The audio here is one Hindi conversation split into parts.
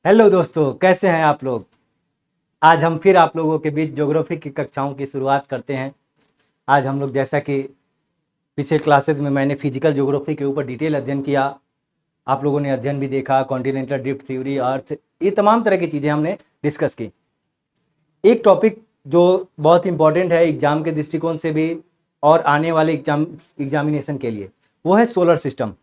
हेलो दोस्तों, कैसे हैं आप लोग। आज हम फिर आप लोगों के बीच ज्योग्राफी की कक्षाओं की शुरुआत करते हैं। आज हम लोग, जैसा कि पिछले क्लासेस में मैंने फिजिकल ज्योग्राफी के ऊपर डिटेल अध्ययन किया, आप लोगों ने अध्ययन भी देखा, कॉन्टिनेंटल ड्रिफ्ट थ्योरी, अर्थ, ये तमाम तरह की चीज़ें हमने डिस्कस की। एक टॉपिक जो बहुत इंपॉर्टेंट है एग्जाम के दृष्टिकोण से भी और आने वाले एग्जामिनेशन के लिए, वो है सोलर सिस्टम।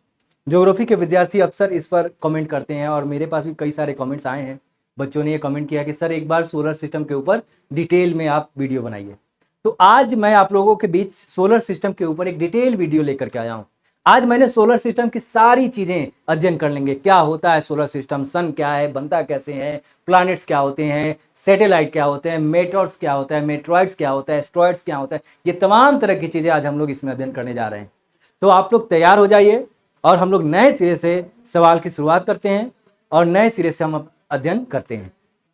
ज्योग्राफी के विद्यार्थी अक्सर इस पर कमेंट करते हैं और मेरे पास भी कई सारे कमेंट्स आए हैं। बच्चों ने ये कमेंट किया कि सर एक बार सोलर सिस्टम के ऊपर डिटेल में आप वीडियो बनाइए। तो आज मैं आप लोगों के बीच सोलर सिस्टम के ऊपर एक डिटेल वीडियो लेकर के आया हूँ। आज मैंने सोलर सिस्टम की सारी चीजें अध्ययन कर लेंगे। क्या होता है सोलर सिस्टम, सन क्या है, बनता कैसे है, प्लैनेट्स क्या होते हैं, सैटेलाइट क्या होते हैं, मेटर्स क्या होता है, मेट्रॉइड्स क्या होता है, एस्ट्रॉइड्स क्या होता है, ये तमाम तरह की चीजें आज हम लोग इसमें अध्ययन करने जा रहे हैं। तो आप लोग तैयार हो जाइए और हम लोग नए सिरे से सवाल की शुरुआत करते हैं और नए सिरे से हम अध्ययन करते हैं।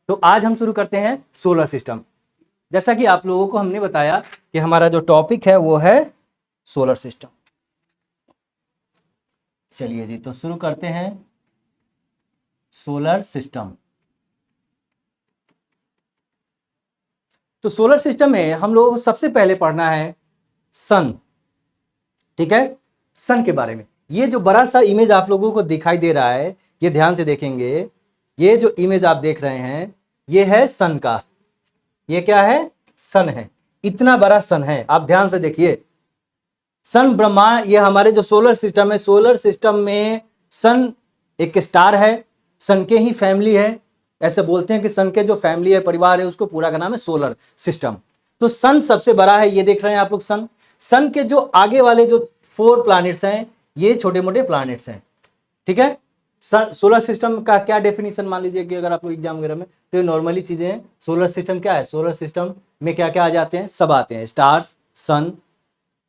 तो आज हम शुरू करते हैं सोलर सिस्टम। जैसा कि आप लोगों को हमने बताया कि हमारा जो टॉपिक है वो है सोलर सिस्टम। चलिए जी, तो शुरू करते हैं सोलर सिस्टम। तो सोलर सिस्टम में हम लोगों को सबसे पहले पढ़ना है सन। ठीक है, सन के बारे में। ये जो बड़ा सा इमेज आप लोगों को दिखाई दे रहा है, ये ध्यान से देखेंगे। ये जो इमेज आप देख रहे हैं ये है सन का। ये क्या है? सन है। इतना बड़ा सन है, आप ध्यान से देखिए। सन ब्रह्मांड, ये हमारे जो सोलर सिस्टम है, सोलर सिस्टम में सन एक स्टार है, सन के ही फैमिली है। ऐसे बोलते हैं कि सन के जो फैमिली है, परिवार है, उसको पूरा का नाम है सोलर सिस्टम। तो सन सबसे बड़ा है। ये देख रहे हैं आप लोग सन। सन के जो आगे वाले जो 4 प्लैनेट्स हैं, ये छोटे मोटे प्लैनेट्स हैं। ठीक है। सोलर सिस्टम का क्या डेफिनेशन मान लीजिए कि अगर आप लोग एग्जाम वगैरह में, तो ये नॉर्मली चीजें हैं। सोलर सिस्टम क्या है? सोलर सिस्टम में क्या क्या आ जाते हैं? सब आते हैं, स्टार्स, सन।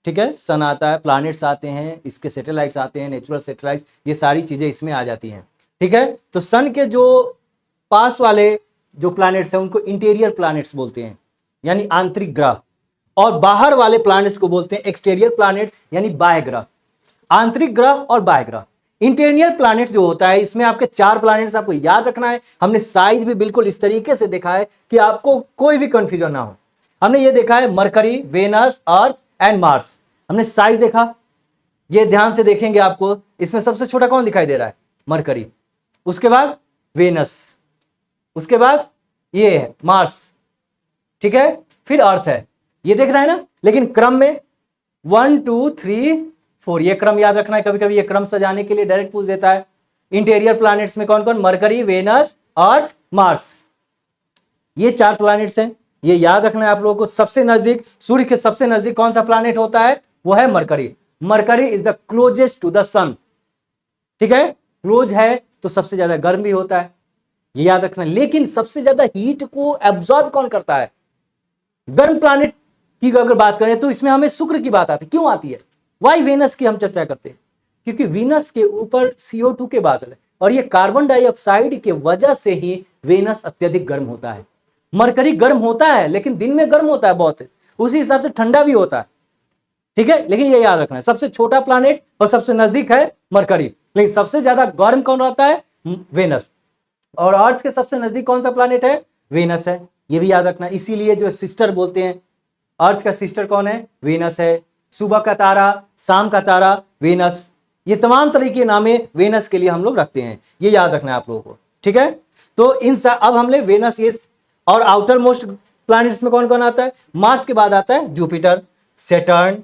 ठीक है, सन आता है, प्लैनेट्स आते हैं, इसके सैटेलाइट्स आते हैं, नेचुरल सैटेलाइट्स, ये सारी चीजें इसमें आ जाती हैं। ठीक है। तो सन के जो पास वाले जो प्लैनेट्स हैं उनको इंटीरियर प्लैनेट्स बोलते हैं, यानी आंतरिक ग्रह। और बाहर वाले प्लैनेट्स को बोलते हैं एक्सटीरियर प्लैनेट्स, यानी बाह्य ग्रह। आंतरिक ग्रह और बाह्य ग्रह। इंटीरियर प्लैनेट जो होता है, इसमें आपके 4 प्लैनेट्स आपको याद रखना है। हमने साइज भी बिल्कुल इस तरीके से देखा है कि आपको कोई भी कंफ्यूजन ना हो। हमने ये देखा है Mercury, Venus, Earth and Mars. हमने साइज देखा, ये ध्यान से देखेंगे आपको। इसमें सबसे छोटा कौन दिखाई दे रहा है? मरकरी। उसके बाद वेनस, उसके बाद ये है मार्स। ठीक है, फिर अर्थ है। ये देख रहे हैं ना, लेकिन क्रम में 1 2 3 4, ये क्रम याद रखना है। कभी कभी ये क्रम सजाने के लिए डायरेक्ट पूछ देता है। इंटीरियर प्लैनेट्स में कौन कौन? मरकरी, वेनस, अर्थ, मार्स। ये 4 प्लैनेट्स हैं, ये याद रखना है आप लोगों को। सबसे नजदीक, सूर्य के सबसे नजदीक कौन सा प्लैनेट होता है? वो है Mercury. Mercury is the closest to the sun. ठीक है, क्लोज है तो सबसे ज्यादा गर्म भी होता है, ये याद रखना। लेकिन सबसे ज्यादा हीट को एब्जॉर्ब कौन करता है? गर्म प्लैनेट की अगर बात करें तो इसमें हमें शुक्र की बात आती है। क्यों आती है? वाई वेनस की हम चर्चा करते हैं, क्योंकि वीनस के ऊपर CO2 के बादल है और ये कार्बन डाइऑक्साइड के वजह से ही वेनस अत्यधिक गर्म होता है। मरकरी गर्म होता है लेकिन दिन में गर्म होता है बहुत, उसी हिसाब से ठंडा भी होता है। ठीक है, लेकिन ये याद रखना है, सबसे छोटा प्लैनेट और सबसे नजदीक है मरकरी, लेकिन सबसे ज्यादा गर्म कौन रहता है? वेनस। और अर्थ के सबसे नजदीक कौन सा प्लैनेट है? वेनस है, ये भी याद रखना। इसीलिए जो सिस्टर बोलते हैं, अर्थ का सिस्टर कौन है? वेनस है। सुबह का तारा, शाम का तारा, वेनस। ये तमाम तरह के नामे वेनस के लिए हम लोग रखते हैं, ये याद रखना है आप लोगों को। ठीक है, तो अब हमने वेनस ये। और आउटर मोस्ट प्लैनेट्स में कौन कौन आता है? मार्स के बाद आता है जुपिटर, सैटर्न,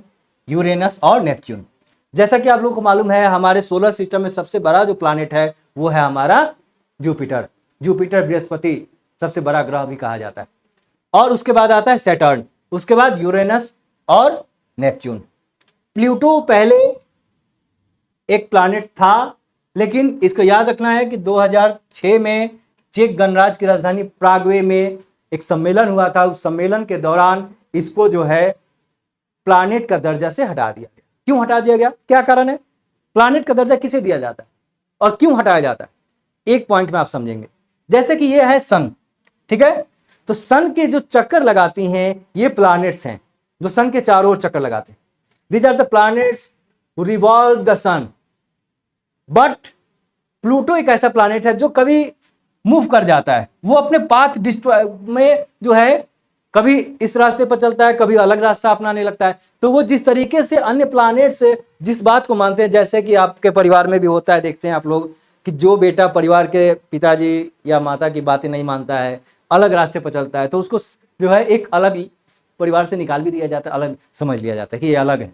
यूरेनस और नेपच्यून। जैसा कि आप लोगों को मालूम है, हमारे सोलर सिस्टम में सबसे बड़ा जो प्लैनेट है वो है हमारा जुपिटर। जुपिटर बृहस्पति सबसे बड़ा ग्रह भी कहा जाता है। और उसके बाद आता है सैटर्न, उसके बाद यूरेनस और नेपच्यून। प्लूटो पहले एक प्लैनेट था, लेकिन इसको याद रखना है कि 2006 में चेक गणराज्य की राजधानी प्रागवे में एक सम्मेलन हुआ था। उस सम्मेलन के दौरान इसको जो है प्लैनेट का दर्जा से हटा दिया गया। क्यों हटा दिया गया? क्या कारण है? प्लैनेट का दर्जा किसे दिया जाता है और क्यों हटाया जाता है? एक पॉइंट में आप समझेंगे। जैसे कि ये है सन। ठीक है, तो सन के जो चक्कर लगाती हैं ये प्लैनेट्स हैं, जो सन के चारों ओर चक्कर लगाते हैं। These are the planets who revolve the sun. But Pluto एक ऐसा प्लैनेट है जो कभी मूव कर जाता है, वो अपने पाथ डिस्ट्रॉय में जो है कभी इस रास्ते पर चलता है, कभी अलग रास्ता अपनाने लगता है। तो वो जिस तरीके से अन्य प्लैनेट से जिस बात को मानते हैं, जैसे कि आपके परिवार में भी होता है, देखते हैं आप लोग कि जो बेटा परिवार के पिताजी या माता की बातें नहीं मानता है, अलग रास्ते पर चलता है, तो उसको जो है एक अलग परिवार से निकाल भी दिया जाता है, अलग समझ लिया जाता है कि ये अलग है।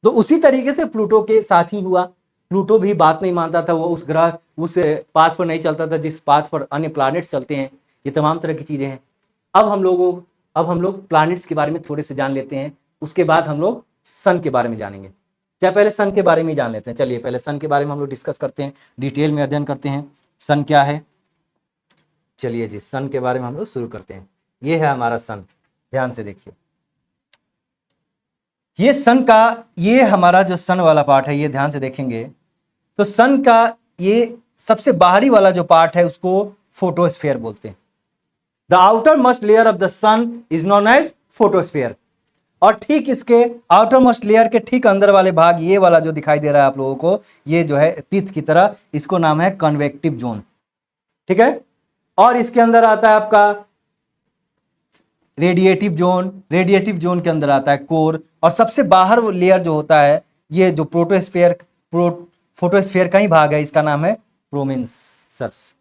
तो उसी तरीके से प्लूटो के साथ ही हुआ। प्लूटो भी बात नहीं मानता था, वो उस ग्रह उस पाथ पर नहीं चलता था जिस पाथ पर अन्य प्लैनेट्स चलते हैं। ये तमाम तरह की चीजें हैं। अब हम लोग प्लैनेट्स के बारे में थोड़े से जान लेते हैं, उसके बाद हम लोग सन के बारे में जानेंगे। चाहे पहले सन के बारे में ही जान लेते हैं। चलिए पहले सन के बारे में हम लोग डिस्कस करते हैं, डिटेल में अध्ययन करते हैं सन क्या है। चलिए जी, सन के बारे में हम लोग शुरू करते हैं। ये है हमारा सन, ध्यान से देखिए। ये सन का, ये हमारा जो सन वाला पार्ट है, ये ध्यान से देखेंगे तो सन का ये सबसे बाहरी वाला जो पार्ट है उसको फोटोस्फीयर बोलते हैं। The outer most layer of the sun is known as photosphere. और ठीक इसके आउटर मोस्ट लेयर के ठीक अंदर वाले भाग, ये वाला जो दिखाई दे रहा है आप लोगों को, ये जो है तीत की तरह, इसको नाम है कन्वेक्टिव जोन। ठीक है। और इसके अंदर आता है आपका रेडिएटिव जोन। रेडिएटिव जोन के अंदर आता है कोर। और सबसे बाहर वो लेयर जो होता है, ये जो फोटोस्फीयर का ही भाग है, इसका नाम है प्रोमिन्सर्स।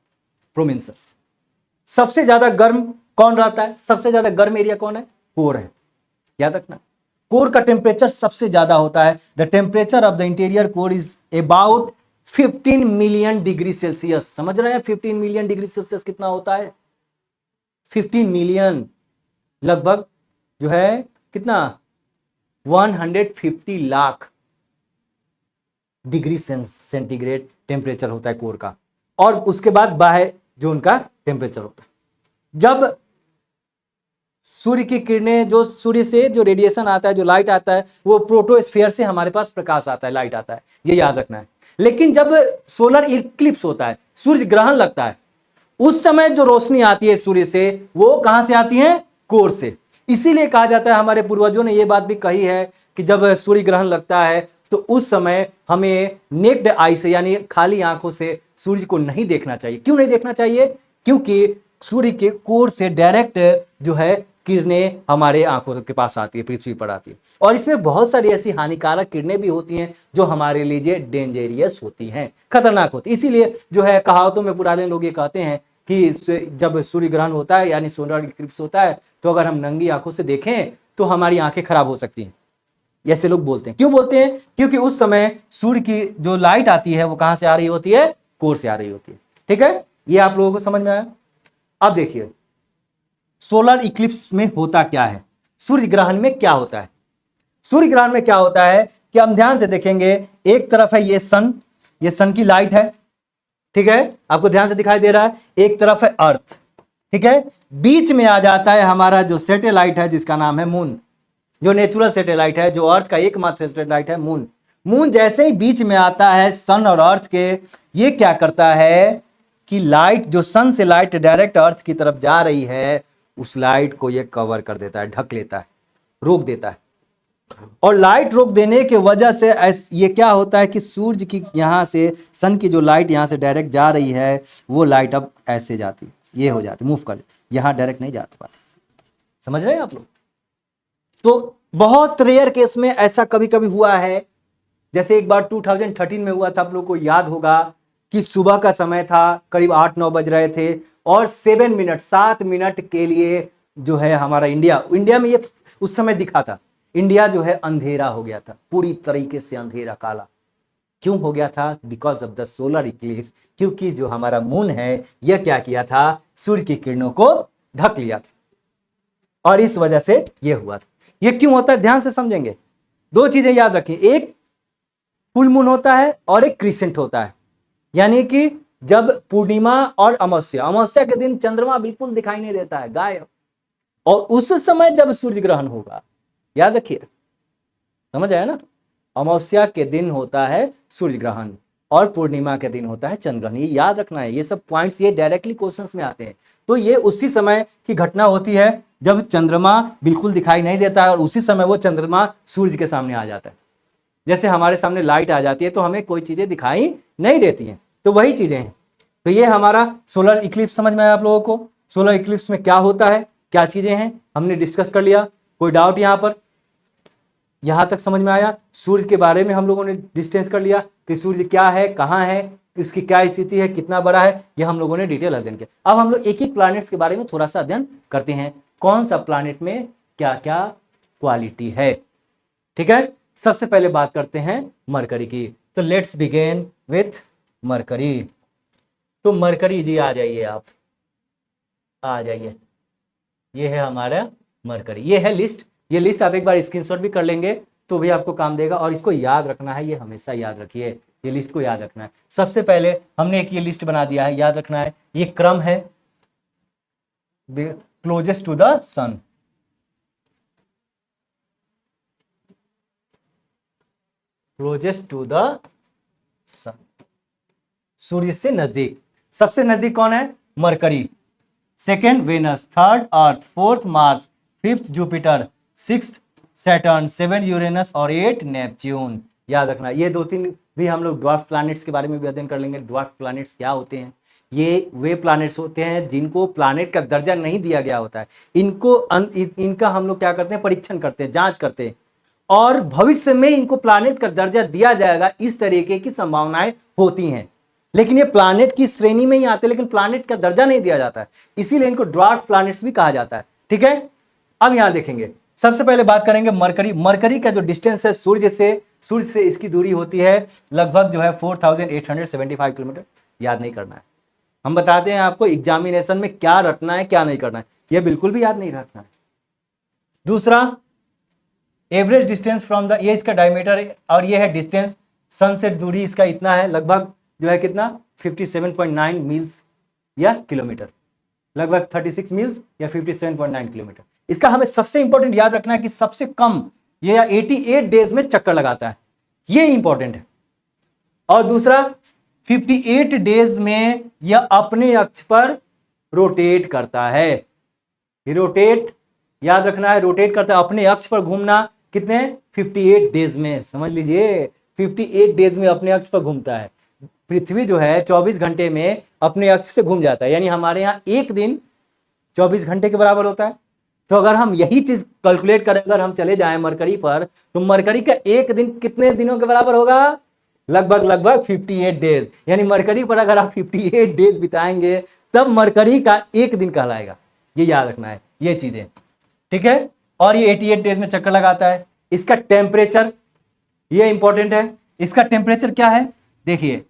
सबसे ज्यादा गर्म कौन रहता है? सबसे ज्यादा गर्म एरिया कौन है? कोर है, याद रखना। कोर का टेम्परेचर सबसे ज्यादा होता है। The temperature of the interior core is about 15 million degree Celsius. समझ रहे हैं 15 मिलियन डिग्री सेल्सियस कितना होता है? 15 मिलियन लगभग जो है कितना, 150 लाख डिग्री सेंटीग्रेड टेम्परेचर होता है कोर का। और उसके बाद बाह्य जो उनका टेम्परेचर होता है, जब सूर्य की किरणें, जो सूर्य से जो रेडिएशन आता है, जो लाइट आता है, वो प्रोटोस्फीयर से हमारे पास प्रकाश आता है, लाइट आता है, ये याद रखना है। लेकिन जब सोलर इक्लिप्स होता है, सूर्य ग्रहण लगता है, उस समय जो रोशनी आती है सूर्य से, वो कहां से आती है? कोर से। इसीलिए कहा जाता है, हमारे पूर्वजों ने यह बात भी कही है कि जब सूर्य ग्रहण लगता है तो उस समय हमें नेक्ड आई से, यानी खाली आंखों से सूर्य को नहीं देखना चाहिए। क्यों नहीं देखना चाहिए? क्योंकि सूर्य के कोर से डायरेक्ट जो है किरणें हमारे आंखों के पास आती है, पृथ्वी पर आती है। और इसमें बहुत सारी ऐसी हानिकारक किरणें भी होती हैं जो हमारे लिए डेंजरियस होती हैं, खतरनाक होती है। इसीलिए जो है कहावतों में पुराने लोग ये कहते हैं कि जब सूर्य ग्रहण होता है यानी सोलर इक्लिप्स होता है, तो अगर हम नंगी आंखों से देखें तो हमारी आंखें खराब हो सकती हैं। ऐसे लोग बोलते हैं। क्यों बोलते हैं? क्योंकि उस समय सूर्य की जो लाइट आती है वो कहां से आ रही होती है? कोर से आ रही होती है। ठीक है, ये आप लोगों को समझ में आया। अब देखिए सोलर इक्लिप्स में होता क्या है, सूर्य ग्रहण में क्या होता है। सूर्य ग्रहण में क्या होता है कि हम ध्यान से देखेंगे, एक तरफ है ये सन की लाइट है, ठीक है, आपको ध्यान से दिखाई दे रहा है। एक तरफ है अर्थ, ठीक है। बीच में आ जाता है हमारा जो सैटेलाइट है जिसका नाम है मून, जो नेचुरल सैटेलाइट है, जो अर्थ का एकमात्र सैटेलाइट है मून। मून जैसे ही बीच में आता है सन और अर्थ के, ये क्या करता है कि लाइट, जो सन से लाइट डायरेक्ट अर्थ की तरफ जा रही है, उस लाइट को ये कवर कर देता है, ढक लेता है, रोक देता है। और लाइट रोक देने के वजह से ये क्या होता है कि सूर्य की यहां से, सन की जो लाइट यहां से डायरेक्ट जा रही है, वो लाइट अब ऐसे जाती है, ये हो जाती, मूव कर, यहां डायरेक्ट नहीं जा पाती। समझ रहे हैं आप लोग? तो बहुत रेयर केस में ऐसा कभी कभी हुआ है। जैसे एक बार 2013 में हुआ था, आप लोग को याद होगा कि सुबह का समय था, करीब 8-9 बज रहे थे, और 7 मिनट के लिए जो है हमारा इंडिया में ये उस समय दिखा था, इंडिया जो है अंधेरा हो गया था, पूरी तरीके से अंधेरा, काला। क्यों हो गया था? Because of the solar Eclipse. क्योंकि जो हमारा मून है, यह क्या किया था? सूर्य की किरणों को ढक लिया था, और इस वजह से यह हुआ था। यह क्यों होता है, ध्यान से समझेंगे। दो चीजें याद रखिए, एक फुल मून होता है और एक क्रिसेंट होता है। यानी कि जब पूर्णिमा और अमावस्या के दिन चंद्रमा बिल्कुल दिखाई नहीं देता है, गायब। और उस समय जब सूर्य ग्रहण होगा, याद रखिए, समझ आया ना? अमावस्या के दिन होता है सूर्य ग्रहण और पूर्णिमा के दिन होता है चंद्र ग्रहण। ये याद रखना है, ये सब पॉइंट्स ये डायरेक्टली क्वेश्चंस में आते हैं। तो ये उसी समय की घटना होती है जब चंद्रमा बिल्कुल दिखाई नहीं देता है, और उसी समय वो चंद्रमा सूर्य के सामने आ जाता है। जैसे हमारे सामने लाइट आ जाती है तो हमें कोई चीजें दिखाई नहीं देती हैं, तो वही चीजें हैं। तो ये हमारा सोलर इक्लिप्स समझ में आया आप लोगों को। सोलर इक्लिप्स में क्या होता है, क्या चीजें हैं, हमने डिस्कस कर लिया। कोई डाउट यहां पर? यहां तक समझ में आया? सूर्य के बारे में हम लोगों ने डिस्टेंस कर लिया कि सूर्य क्या है, कहां है, इसकी क्या स्थिति है, कितना बड़ा है, यह हम लोगों ने डिटेल अध्ययन किया। अब हम लोग एक एक प्लैनेट्स के बारे में थोड़ा सा अध्ययन करते हैं, कौन सा प्लैनेट में क्या क्या क्वालिटी है। ठीक है, सबसे पहले बात करते हैं मरकरी की। तो लेट्स बिगिन विथ मरकरी। तो मरकरी जी आ जाइए, आप आ जाइए। ये है हमारा मरकरी, ये है लिस्ट। ये लिस्ट आप एक बार स्क्रीनशॉट भी कर लेंगे तो भी आपको काम देगा, और इसको याद रखना है, ये हमेशा याद रखिए, ये लिस्ट को याद रखना है। सबसे पहले हमने एक ये लिस्ट बना दिया है, याद रखना है, ये क्रम है closest to the sun. Closest to the sun, सूर्य से नजदीक। सबसे नजदीक कौन है? Mercury. Second Venus, third Earth, fourth Mars, fifth Jupiter, sixth Saturn, 7 Uranus और 8 नेपच्यून। याद रखना, ये दो तीन भी हम लोग ड्वार्फ प्लैनेट्स के बारे में भी अध्ययन कर लेंगे। ड्वार्फ प्लैनेट्स क्या होते हैं? ये वे प्लैनेट्स होते हैं जिनको प्लैनेट का दर्जा नहीं दिया गया होता है। इनका हम लोग क्या करते हैं? परीक्षण करते हैं, जांच करते हैं, और भविष्य में इनको प्लैनेट का दर्जा दिया जाएगा, इस तरीके की संभावनाएं होती हैं। लेकिन ये प्लैनेट की श्रेणी में ही आते हैं, लेकिन प्लैनेट का दर्जा नहीं दिया जाता है, इसीलिए इनको ड्वार्फ प्लैनेट्स भी कहा जाता है। ठीक है, अब यहां देखेंगे, सबसे पहले बात करेंगे मरकरी। मरकरी का जो डिस्टेंस है सूर्य से इसकी दूरी होती है लगभग जो है 4875 किलोमीटर। याद नहीं करना है, हम बताते हैं आपको एग्जामिनेशन में क्या रटना है क्या नहीं करना है, यह बिल्कुल भी याद नहीं रखना है। दूसरा, एवरेज डिस्टेंस फ्रॉम द, ये इसका डायमीटर है, और ये है डिस्टेंस सन से दूरी इसका इतना है, लगभग जो है कितना 57.9 मील्स या किलोमीटर, लगभग 36 मील्स या 57.9 किलोमीटर। इसका हमें सबसे इंपॉर्टेंट याद रखना है कि सबसे कम ये 88 डेज में चक्कर लगाता है, ये इंपॉर्टेंट है। और दूसरा, 58 डेज में यह अपने अक्ष पर रोटेट करता है। रोटेट, याद रखना है, रोटेट करता है, अपने अक्ष पर घूमना कितने 58 डेज में, समझ लीजिए 58 डेज में अपने अक्ष पर घूमता है। पृथ्वी जो है 24 घंटे में अपने अक्ष से घूम जाता है, यानी हमारे यहाँ एक दिन 24 घंटे के बराबर होता है। तो अगर हम यही चीज कैलकुलेट करें, अगर हम चले जाएं मरकरी पर, तो मरकरी का एक दिन कितने दिनों के बराबर होगा? लगभग 58 डेज। यानी मरकरी पर अगर आप 58 डेज बिताएंगे तब मरकरी का एक दिन कहलाएगा। ये याद रखना है, ये चीजें, ठीक है। और ये 88 डेज में चक्कर लगाता है। इसका टेम्परेचर, ये इंपॉर्टेंट है, इसका टेम्परेचर क्या है देखिए,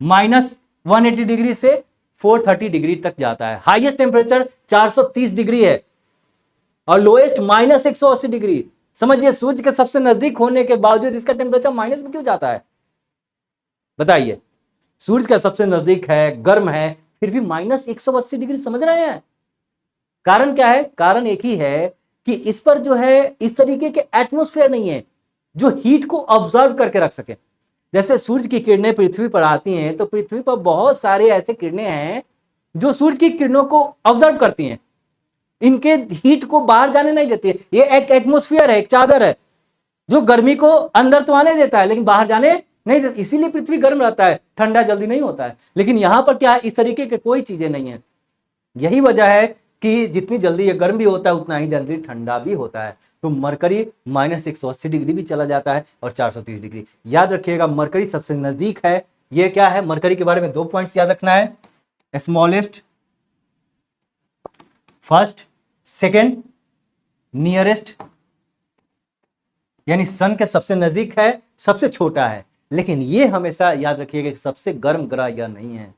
-180 डिग्री से 430 डिग्री तक जाता है। हाईएस्ट टेम्परेचर 430 डिग्री है और लोएस्ट -180 डिग्री। समझिए, सूर्य के सबसे नजदीक होने के बावजूद इसका टेम्परेचर माइनस में क्यों जाता है? बताइए, सूर्य का सबसे नजदीक है, गर्म है, फिर भी -180 डिग्री। समझ रहे हैं कारण क्या है? कारण एक ही है कि इस पर जो है इस तरीके के एटमॉस्फेयर नहीं है जो हीट को ऑब्जर्व करके रख सके। जैसे सूर्य की किरणें पृथ्वी पर आती हैं, तो पृथ्वी पर बहुत सारे ऐसे किरणें हैं जो सूर्य की किरणों को ऑब्जर्व करती हैं, इनके हीट को बाहर जाने नहीं देती है। ये एक एटमॉस्फेयर है, एक चादर है जो गर्मी को अंदर तो आने देता है लेकिन बाहर जाने नहीं देता। इसीलिए पृथ्वी गर्म रहता है, ठंडा जल्दी नहीं होता है। लेकिन यहां पर क्या है, इस तरीके के कोई चीजें नहीं है। यही वजह है कि जितनी जल्दी ये गर्म भी होता है उतना ही जल्दी ठंडा भी होता है। तो मरकरी -180 डिग्री भी चला जाता है और 430 डिग्री। याद रखिएगा, मरकरी सबसे नजदीक है। ये क्या है, मरकरी के बारे में 2 पॉइंट्स याद रखना है, स्मॉलेस्ट फर्स्ट, सेकेंड नियरेस्ट, यानी सन के सबसे नजदीक है, सबसे छोटा है। लेकिन ये हमेशा याद रखिएगा कि सबसे गर्म ग्रह यह नहीं है।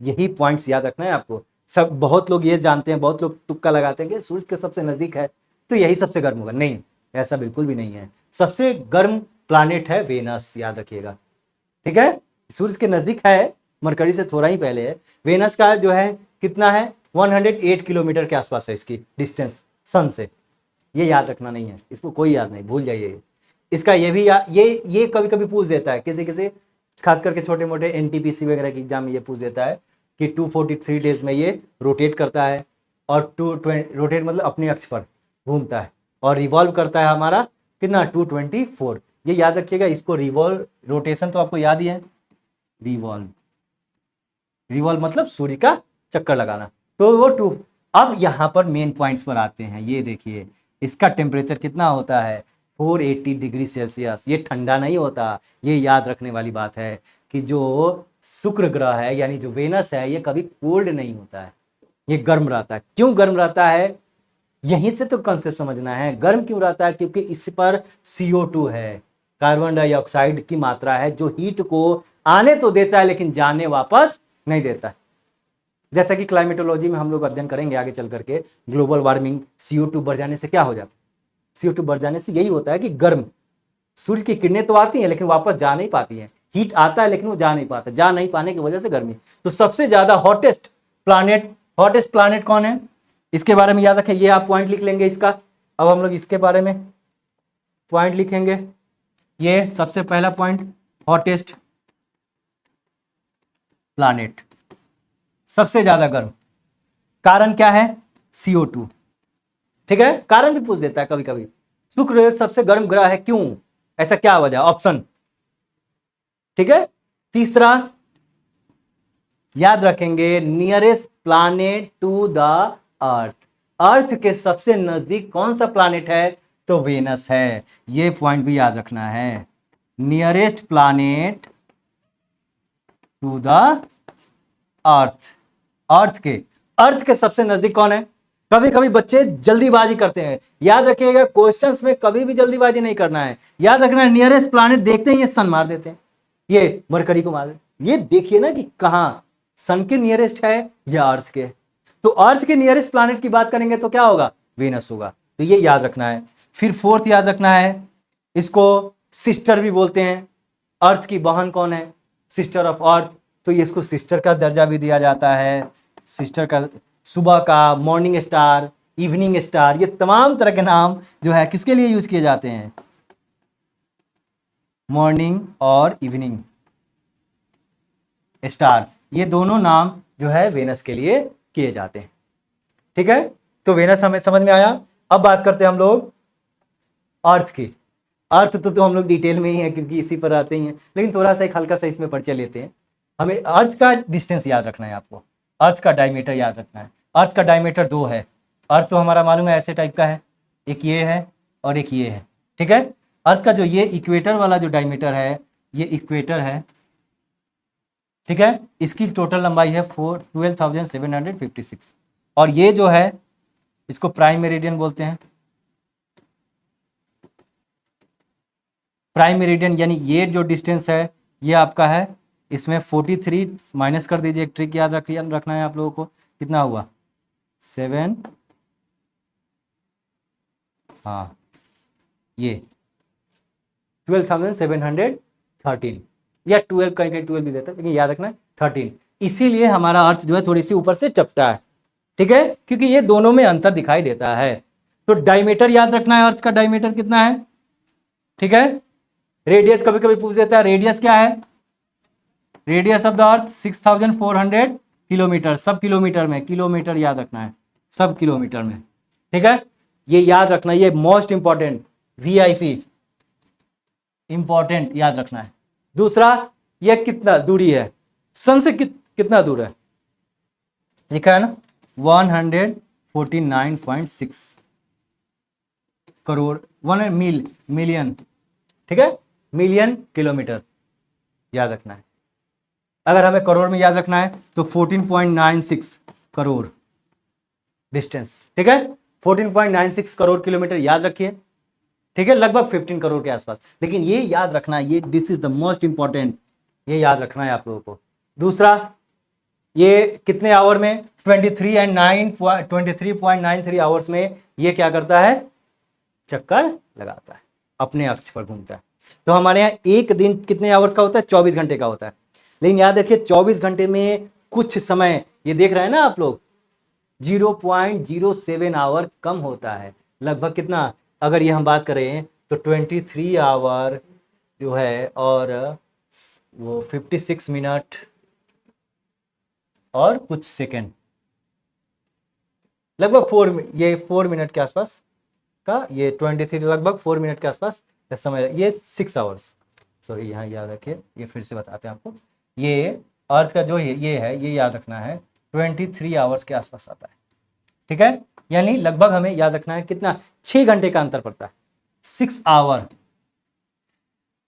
यही पॉइंट्स याद रखना है आपको। सब बहुत लोग ये जानते हैं, बहुत लोग तुक्का लगाते हैं कि सूर्य के सबसे नजदीक है तो यही सबसे गर्म होगा। नहीं, ऐसा बिल्कुल भी नहीं है। सबसे गर्म प्लैनेट है वेनस, याद रखिएगा, ठीक है। सूर्य के नजदीक है, मरकरी से थोड़ा ही पहले है। वेनस का जो है कितना है, 108 किलोमीटर के आसपास है इसकी डिस्टेंस सन से। ये याद रखना नहीं है, इसको कोई याद नहीं, भूल जाइए इसका। ये भी ये कभी कभी पूछ देता है, किसी खास करके छोटे मोटे एनटीपीसी वगैरह के एग्जाम में ये पूछ देता है कि 243 डेज में ये रोटेट करता है, और रोटेट मतलब अपने अक्ष पर घूमता है, और रिवॉल्व करता है हमारा कितना 224। ये याद रखिएगा इसको। रिवॉल्व रोटेशन तो आपको याद ही है, रिवॉल्व रिवॉल्व मतलब सूर्य का चक्कर लगाना, तो वो टू। अब यहाँ पर मेन पॉइंट्स पर आते हैं। ये देखिए इसका टेम्परेचर कितना होता है 480 डिग्री सेल्सियस। ये ठंडा नहीं होता, ये याद रखने वाली बात है कि जो शुक्र ग्रह है यानी जो वेनस है ये कभी कोल्ड नहीं होता है, ये गर्म रहता है। क्यों गर्म रहता है, यहीं से तो कंसेप्ट समझना है। गर्म क्यों रहता है, क्योंकि इस पर CO2 है, कार्बन डाइऑक्साइड की मात्रा है, जो हीट को आने तो देता है लेकिन जाने वापस नहीं देता है। जैसा कि क्लाइमेटोलॉजी में हम लोग अध्ययन करेंगे आगे चल करके, ग्लोबल वार्मिंग, CO2 बढ़ जाने से क्या हो जाता है, CO2 बढ़ जाने से यही होता है कि गर्म सूर्य की किरणें तो आती हैं लेकिन वापस जा नहीं पाती हैं, हीट आता है लेकिन वो जा नहीं पाता, जा नहीं पाने की वजह से गर्मी। तो सबसे ज्यादा हॉटेस्ट प्लानेट कौन है, इसके बारे में याद रखें, ये आप पॉइंट लिख लेंगे इसका। अब हम लोग इसके बारे में पॉइंट लिखेंगे। ये सबसे पहला पॉइंट, हॉटेस्ट प्लानेट, सबसे ज्यादा गर्म। कारण क्या है, CO2। ठीक है, कारण भी पूछ देता है कभी कभी, शुक्र सबसे गर्म ग्रह है क्यों, ऐसा क्या वजह, ऑप्शन। ठीक है, तीसरा याद रखेंगे, nearest planet to the Earth, Earth के सबसे नजदीक कौन सा प्लानेट है, तो वेनस है। ये पॉइंट भी याद रखना है, nearest planet to the Earth, Earth के सबसे नजदीक कौन है। कभी कभी बच्चे जल्दीबाजी करते हैं, याद रखिएगा क्वेश्चंस में कभी भी जल्दीबाजी नहीं करना है। याद रखना है नियरेस्ट प्लानेट देखते हैं ये सन मार देते हैं, ये मरकरी को मार देते। ये देखिए ना कि कहां सन के नियरेस्ट है या अर्थ के, तो अर्थ के नियरेस्ट प्लानेट की बात करेंगे तो क्या होगा, वेनस होगा। तो ये याद रखना है। फिर फोर्थ याद रखना है, इसको सिस्टर भी बोलते हैं, अर्थ की बहन कौन है, सिस्टर ऑफ अर्थ, तो ये इसको सिस्टर का दर्जा भी दिया जाता है। सिस्टर का, सुबह का, मॉर्निंग स्टार, इवनिंग स्टार, ये तमाम तरह के नाम जो है किसके लिए यूज किए जाते हैं, मॉर्निंग और इवनिंग स्टार, ये दोनों नाम जो है वेनस के लिए किए जाते हैं। ठीक है, तो वेनस हमें समझ में आया। अब बात करते हैं हम लोग अर्थ की। अर्थ तो हम लोग डिटेल में ही है क्योंकि इसी पर आते ही हैं, लेकिन थोड़ा सा एक हल्का सा इसमें परिचय लेते हैं। हमें अर्थ का डिस्टेंस याद रखना है, आपको अर्थ का डायमीटर याद रखना है। अर्थ का डायमीटर 2 है। अर्थ तो हमारा मालूम है ऐसे टाइप का है, एक ये है और एक ये है। ठीक है, अर्थ का जो ये इक्वेटर वाला जो डायमीटर है, ये इक्वेटर है। ठीक है, इसकी टोटल लंबाई है 12,756, और ये जो है इसको प्राइम मेरिडियन बोलते हैं। प्राइम मेरिडियन यानी ये जो डिस्टेंस है ये आपका है, इसमें 43 माइनस कर दीजिए। एक ट्रिक याद रखना है आप लोगों को, कितना हुआ 7, हाँ ये 12,713 या 12, कहीं कहीं 12 भी देता है लेकिन याद रखना 13। इसीलिए हमारा अर्थ जो है थोड़ी सी ऊपर से चपटा है। ठीक है, क्योंकि ये दोनों में अंतर दिखाई देता है। तो डायमीटर याद रखना है, अर्थ का डायमीटर कितना है। ठीक है, रेडियस कभी कभी पूछ देता है, रेडियस क्या है, radius of the earth 6,400 kilometre, सब किलोमीटर में, किलोमीटर याद रखना है, सब किलोमीटर में। ठीक है, ये याद रखना, ये मोस्ट इंपॉर्टेंट VIP इंपॉर्टेंट याद रखना है। दूसरा, ये कितना दूरी है, सन से कितना दूर है, लिखा है ना 149.6 करोड़, 1 मिलियन। ठीक है, मिलियन किलोमीटर याद रखना है। अगर हमें करोड़ में याद रखना है तो 14.96 करोड़ डिस्टेंस। ठीक है, 14.96 करोड़ किलोमीटर याद रखिए। ठीक है, लगभग 15 करोड़ के आसपास। लेकिन ये याद रखना, ये this is the most important, ये याद रखना है आप लोगों को। दूसरा, ये कितने आवर में, 23.93 आवर्स में ये क्या करता है, चक्कर लगाता है, अपने अक्ष पर घूमता है। तो हमारे यहाँ एक दिन कितने आवर्स का होता है, 24 घंटे का होता है। लेकिन याद रखिए 24 घंटे में कुछ समय, ये देख रहे हैं ना आप लोग, 0.07 आवर कम होता है। लगभग कितना, अगर ये हम बात करें तो 23 आवर जो है और वो 56 मिनट और कुछ सेकंड, लगभग 4 मिनट के आसपास का, ये 23 लगभग 4 मिनट के आसपास समय, ये 6 आवर्स, सॉरी यहाँ याद रखिए, ये फिर से बताते हैं आपको, ये अर्थ का जो ये है, ये याद रखना है 23 आवर्स के आसपास आता है। ठीक है, यानी लगभग हमें याद रखना है कितना, 6 घंटे का अंतर पड़ता है। 6 आवर,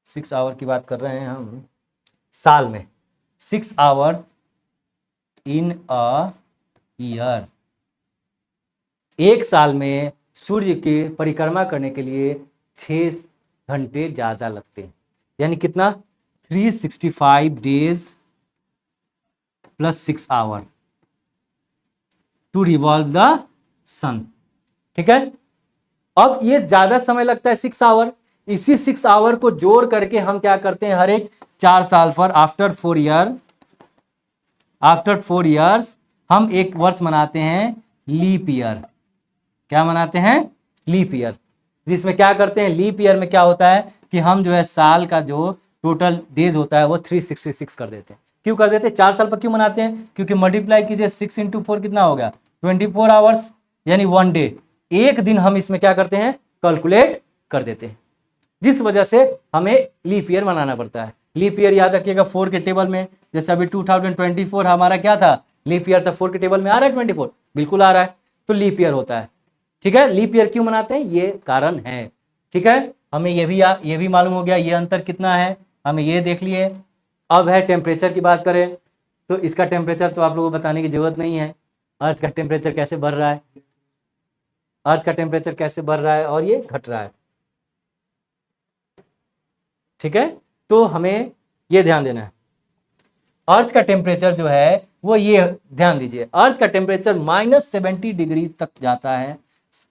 6 आवर की बात कर रहे हैं हम साल में। 6 आवर इन अ ईयर, एक साल में सूर्य के परिक्रमा करने के लिए 6 घंटे ज्यादा लगते हैं। यानी कितना, 365 days plus 6 hour to revolve the sun. ठीक है, अब ये ज्यादा समय लगता है 6 आवर, इसी 6 आवर को जोड़ करके हम क्या करते हैं, हर एक 4 साल पर आफ्टर 4 ईयर्स हम एक वर्ष मनाते हैं लीप ईयर। क्या मनाते हैं, लीप ईयर, जिसमें क्या करते हैं, लीप ईयर में क्या होता है कि हम जो है साल का जो टोटल डेज होता है वो 366 कर देते हैं। क्यों कर देते हैं, 4 साल पर क्यों मनाते हैं, क्योंकि मल्टीप्लाई कीजिए 6 × 4 कितना हो गया, 24 आवर्स, यानी 1 डे, एक दिन हम इसमें क्या करते हैं, कैलकुलेट कर देते हैं, जिस वजह से हमें लीप ईयर मनाना पड़ता है। लीप ईयर याद रखिएगा 4 के टेबल में, जैसे अभी 2024 हमारा क्या था, लीप ईयर था, 4 के टेबल में आ रहा है 24, बिल्कुल आ रहा है, तो लीप ईयर होता है। ठीक है, लीप ईयर क्यों मनाते हैं, ये कारण है। ठीक है, हमें ये भी मालूम हो गया, ये अंतर कितना है, हमें ये देख लिए। अब है टेम्परेचर की बात करें तो इसका टेम्परेचर तो आप लोगों को बताने की जरूरत नहीं है। अर्थ का टेम्परेचर कैसे बढ़ रहा है, अर्थ का टेम्परेचर कैसे बढ़ रहा है और ये घट रहा है। ठीक है, तो हमें ये ध्यान देना है, अर्थ का टेम्परेचर जो है वो ये ध्यान दीजिए, अर्थ का टेम्परेचर -70 डिग्री तक जाता है,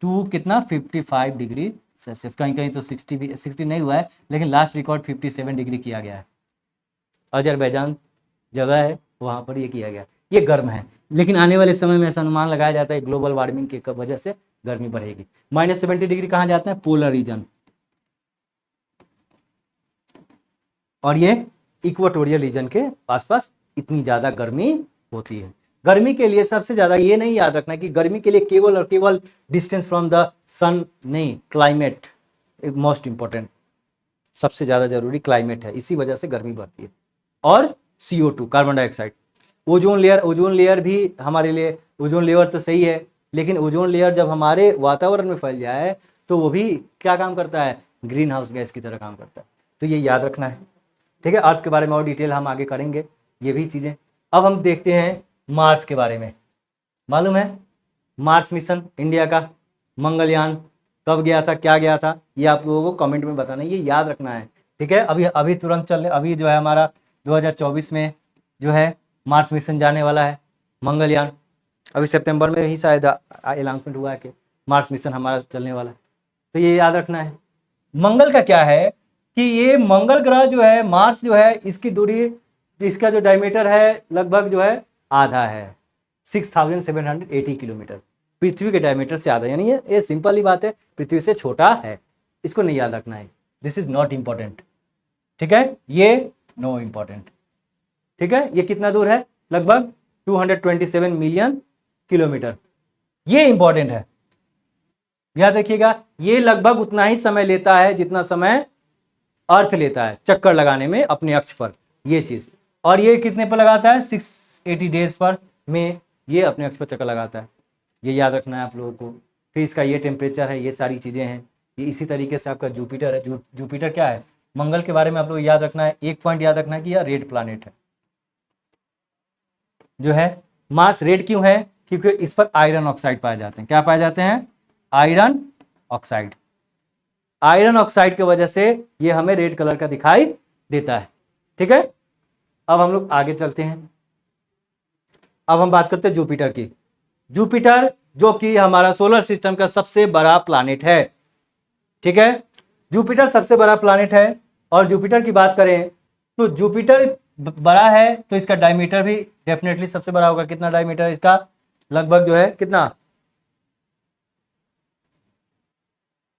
टू कितना 55 डिग्री सेल्सियस, कहीं कहीं तो 60 नहीं हुआ है, लेकिन लास्ट रिकॉर्ड 57 डिग्री किया गया है। अजरबैजान जगह है वहां पर ये किया गया। ये गर्म है, लेकिन आने वाले समय में ऐसा अनुमान लगाया जाता है ग्लोबल वार्मिंग की वजह से गर्मी बढ़ेगी। -70 डिग्री कहाँ जाता है, पोलर रीजन, और ये इक्वेटोरियल रीजन के आसपास इतनी ज्यादा गर्मी होती है। गर्मी के लिए सबसे ज्यादा ये नहीं याद रखना कि गर्मी के लिए केवल और केवल डिस्टेंस फ्रॉम द सन नहीं, क्लाइमेट मोस्ट इंपॉर्टेंट, सबसे ज्यादा जरूरी क्लाइमेट है, इसी वजह से गर्मी बढ़ती है। और CO2 carbon dioxide, ozone layer भी हमारे लिए, ओजोन लेयर तो सही है, लेकिन ओजोन लेयर जब हमारे वातावरण में फैल जाए तो वो भी क्या काम करता है, ग्रीन हाउस गैस की तरह काम करता है। तो ये याद रखना है। ठीक है, अर्थ के बारे में और डिटेल हम आगे करेंगे ये भी चीजें। अब हम देखते हैं मार्स के बारे में। मालूम है मार्स मिशन इंडिया का, मंगलयान कब गया था, क्या गया था, ये आप लोगों को कमेंट में बताना है, ये याद रखना है। ठीक है, अभी तुरंत चल रहे, अभी जो है हमारा 2024 में जो है मार्स मिशन जाने वाला है, मंगलयान। अभी सितंबर में ही शायद अनाउंसमेंट हुआ है कि मार्स मिशन हमारा चलने वाला है, तो ये याद रखना है। मंगल का क्या है कि ये मंगल ग्रह जो है, मार्स जो है, इसकी दूरी, इसका जो डायमीटर है लगभग जो है आधा है, 6780 किलोमीटर, पृथ्वी के डायमीटर से आधा, यानी ये सिंपल ही बात है, पृथ्वी से छोटा है, इसको नहीं याद रखना है, दिस इज नॉट इंपॉर्टेंट। ठीक है, ये नो इंपॉर्टेंट। ठीक है, ये कितना दूर है, लगभग 227 मिलियन किलोमीटर, ये इंपॉर्टेंट है, याद रखिएगा। ये लगभग उतना ही समय लेता है जितना समय अर्थ लेता है चक्कर लगाने में अपने अक्ष पर, ये चीज। और ये कितने पर लगाता है, 680 डेज पर में ये अपने अक्ष पर चक्कर लगाता है, ये याद रखना है आप लोगों को। फिर इसका ये टेम्परेचर है, ये सारी चीजें हैं। ये इसी तरीके से आपका जुपिटर है, जुपिटर क्या है, मंगल के बारे में आप लोग याद रखना है। एक पॉइंट याद रखना है कि यह रेड प्लैनेट है जो है। मार्स रेड क्यों है, क्योंकि इस पर आयरन ऑक्साइड पाए जाते हैं। क्या पाए जाते हैं, आयरन ऑक्साइड। आयरन ऑक्साइड की वजह से ये हमें रेड कलर का दिखाई देता है। ठीक है, अब हम लोग आगे चलते हैं। अब हम बात करते हैं जुपिटर की। जुपिटर जो कि हमारा सोलर सिस्टम का सबसे बड़ा प्लैनेट है। ठीक है, जुपिटर सबसे बड़ा प्लैनेट है। और जुपिटर की बात करें तो जुपिटर बड़ा है तो इसका डायमीटर भी डेफिनेटली सबसे बड़ा होगा। कितना डायमीटर इसका, लगभग जो है कितना,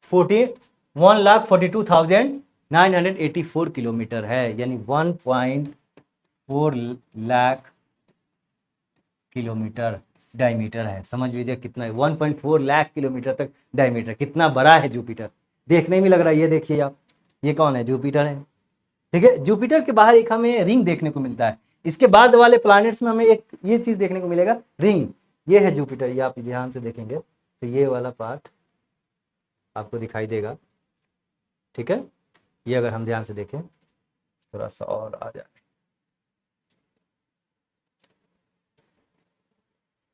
1,42,984 किलोमीटर है, यानी 1.4 लाख किलोमीटर डायमीटर है। समझ लीजिए कितना है, 1.4 लाख किलोमीटर तक डायमीटर, कितना बड़ा है जुपिटर, देखने में लग रहा है। ये देखिए आप, ये कौन है, जुपिटर है। ठीक है, जुपिटर के बाहर एक हमें रिंग देखने को मिलता है। इसके बाद वाले प्लैनेट्स में हमें एक ये चीज देखने को मिलेगा, रिंग। ये है जुपिटर, ये आप ध्यान से देखेंगे तो ये वाला पार्ट आपको दिखाई देगा, ठीक है। ये अगर हम ध्यान से देखें, थोड़ा सा और आ जाए,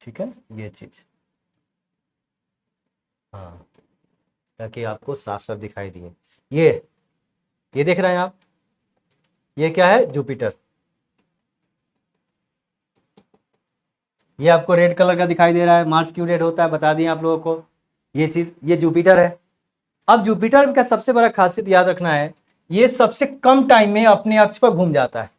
ठीक है, ये चीज, हाँ, ताकि आपको साफ साफ दिखाई दिए। ये देख रहे हैं आप, ये क्या है, जुपिटर। ये आपको रेड कलर का दिखाई दे रहा है, मार्स क्यों रेड होता है बता दिए आप लोगों को। ये चीज, ये जुपिटर है। अब जुपिटर का सबसे बड़ा खासियत याद रखना है, ये सबसे कम टाइम में अपने अक्ष पर घूम जाता है।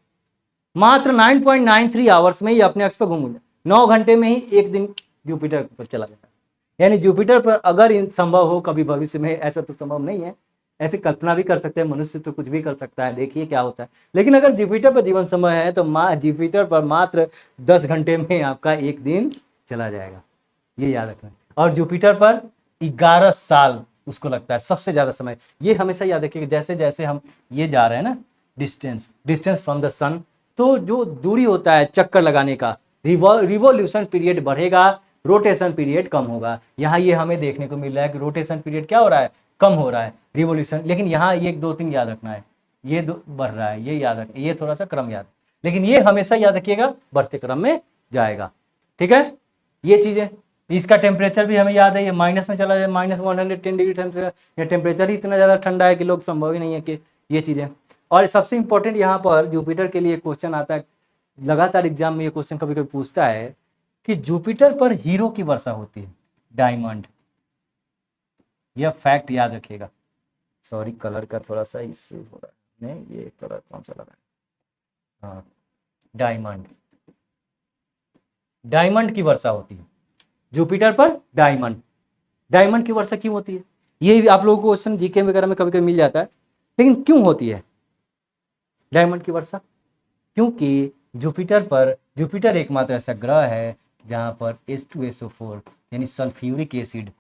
मात्र 9.93 आवर्स में ये अपने अक्ष पर घूम, 9 घंटे में ही एक दिन जुपिटर पर चला जाता है। यानी जुपिटर पर अगर संभव हो कभी भविष्य में, ऐसा तो संभव नहीं है, ऐसे कल्पना भी कर सकते हैं, मनुष्य तो कुछ भी कर सकता है, देखिए क्या होता है। लेकिन अगर जुपिटर पर जीवन संभव है तो जुपिटर पर मात्र 10 घंटे में आपका एक दिन चला जाएगा, ये याद रखना। और जुपिटर पर 11 साल उसको लगता है, सबसे ज्यादा समय। ये हमेशा याद रखिएगा, जैसे जैसे हम ये जा रहे हैं ना, डिस्टेंस फ्रॉम द सन, तो जो दूरी होता है चक्कर लगाने का, रिवॉल्यूशन पीरियड बढ़ेगा, रोटेशन पीरियड कम होगा। यहाँ ये हमें देखने को मिल रहा है कि रोटेशन पीरियड क्या हो रहा है, कम हो रहा है, रिवॉल्यूशन। लेकिन यहाँ 1 2 3 याद रखना है, ये बढ़ रहा है, ये याद रख, ये थोड़ा सा क्रम याद, लेकिन ये हमेशा याद रखिएगा बढ़ते क्रम में जाएगा, ठीक है। ये चीजें, इसका टेम्परेचर भी हमें याद है, ये माइनस में चला जाए, -110 डिग्री टेम्परेचर। ये टेम्परेचर ही इतना ज़्यादा ठंडा है कि लोग, संभव ही नहीं है कि ये चीज़ें। और सबसे इंपॉर्टेंट यहाँ पर जुपिटर के लिए क्वेश्चन आता है, लगातार एग्जाम में ये क्वेश्चन कभी कभी पूछता है कि जुपिटर पर हीरो की वर्षा होती है, डायमंड। यह फैक्ट याद रखिएगा। सॉरी, कलर का थोड़ा सा इश्यू हो रहा है, नहीं ये कलर कौन सा लगा है, हाँ, डायमंड की वर्षा होती है जुपिटर पर। डायमंड की वर्षा क्यों होती है, ये भी आप लोगों को क्वेश्चन जीके वगैरह में कभी कभी मिल जाता है। लेकिन क्यों होती है डायमंड की वर्षा? क्योंकि जुपिटर एकमात्र ऐसा ग्रह है जहां पर H2SO4 यानी सल्फ्यूरिक एसिड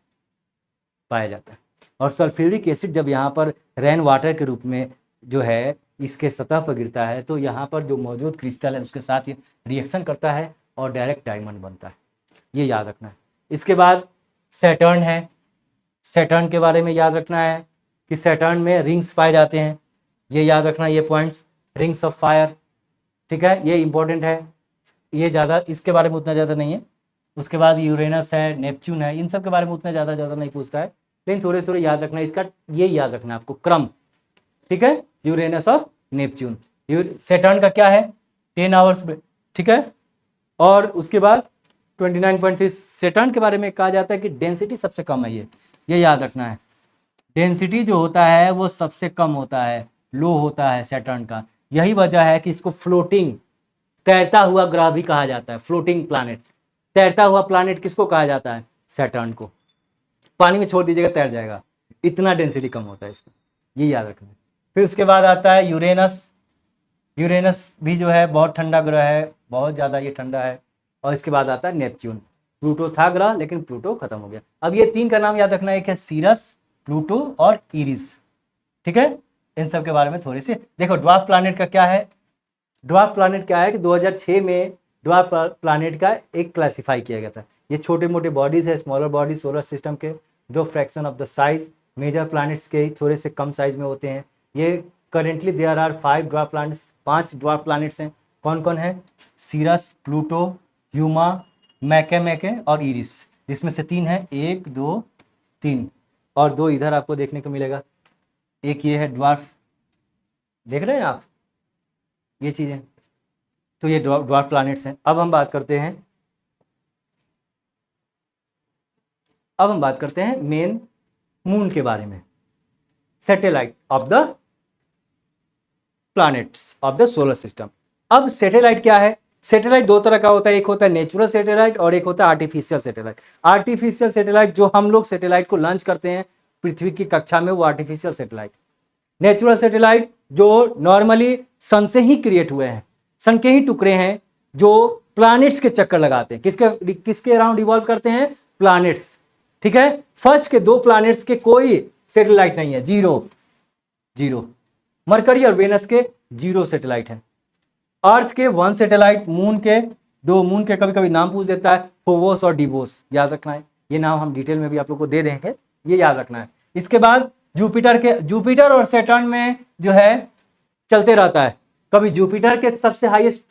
पाया जाता है। और सल्फ्यूरिक एसिड जब यहाँ पर रेन वाटर के रूप में जो है इसके सतह पर गिरता है, तो यहाँ पर जो मौजूद क्रिस्टल है उसके साथ ये रिएक्शन करता है और डायरेक्ट डायमंड बनता है, ये याद रखना है। इसके बाद सैटर्न है, सैटर्न के बारे में याद रखना है कि सैटर्न में रिंग्स पाए जाते हैं, ये याद रखना, ये पॉइंट्स, रिंग्स ऑफ फायर, ठीक है, ये इंपॉर्टेंट है। ये ज़्यादा इसके बारे में उतना ज़्यादा नहीं है। उसके बाद यूरेनस है, नेपच्यून है, इन सब के बारे में उतना ज़्यादा नहीं पूछता है, लेकिन थोड़े थोड़े याद रखना है, इसका ये याद रखना है आपको क्रम, ठीक है, यूरेनस और नेपच्यून। सैटर्न का क्या है, 10 आवर्स, ठीक है। और उसके बाद 29.3 सैटर्न के बारे में कहा जाता है कि डेंसिटी सबसे कम है, ये याद रखना है। डेंसिटी जो होता है वो सबसे कम होता है, लो होता है सैटर्न का। यही वजह है कि इसको फ्लोटिंग, तैरता हुआ ग्रह भी कहा जाता है, फ्लोटिंग प्लैनेट। तैरता हुआ प्लैनेट किसको कहा जाता है, सैटर्न को। पानी में छोड़ दीजिएगा तैर जाएगा, इतना डेंसिटी कम होता है इसका, ये याद रखना है। फिर उसके बाद आता है यूरेनस। यूरेनस भी जो है बहुत ठंडा ग्रह है, बहुत ज़्यादा ये ठंडा है। और इसके बाद आता है नेपच्यून। प्लूटो था ग्रह लेकिन प्लूटो खत्म हो गया। अब ये 3 का नाम याद रखना है, एक है सीरस, प्लूटो और इरिस, ठीक है। इन सब के बारे में थोड़ी सी देखो। ड्वार्फ प्लैनेट का क्या है, ड्वार्फ प्लैनेट क्या है कि 2006 में ड्वार्फ प्लैनेट का एक क्लासिफाई किया गया था। ये छोटे मोटे बॉडीज है, स्मॉलर बॉडी सोलर सिस्टम के, जो fraction of the size major planets के थोड़े से कम साइज में होते हैं। ये currently there are 5 dwarf planets, 5 dwarf planets हैं। कौन कौन है, सीरस, प्लूटो, ह्यूमा, मैके और इरिस। जिसमें से 3 है, 1 2 3 और 2 इधर आपको देखने को मिलेगा। एक ये है ड्वार्फ, देख रहे हैं आप ये चीजें, तो ये ड्वार्फ प्लैनेट्स हैं। अब हम बात करते हैं मेन मून के बारे में, satellite of the planets of the solar system. अब सैटेलाइट क्या है, सैटेलाइट 2 तरह का होता है, एक होता है नेचुरल सैटेलाइट और एक होता है आर्टिफिशियल सैटेलाइट। आर्टिफिशियल सैटेलाइट जो हम लोग सैटेलाइट को लॉन्च करते हैं पृथ्वी की कक्षा में, वो आर्टिफिशियल सैटेलाइट। नेचुरल सैटेलाइट जो नॉर्मली सन से ही क्रिएट हुए हैं, सन के ही टुकड़े हैं जो प्लैनेट्स के चक्कर लगाते हैं। किसके अराउंड रिवॉल्व करते हैं, प्लैनेट्स, ठीक है। फर्स्ट के 2 प्लैनेट्स के कोई सैटेलाइट नहीं है, जीरो। मरकरी और वेनस के 0 सैटेलाइट है। अर्थ के 1 सैटेलाइट, मून के 2, मून के कभी कभी नाम पूछ देता है, फोबोस और डिबोस, याद रखना है। ये नाम हम डिटेल में भी आप लोग को दे देंगे, ये याद रखना है। इसके बाद जुपिटर और सैटर्न में जो है चलते रहता है, कभी जुपिटर के सबसे हाईएस्ट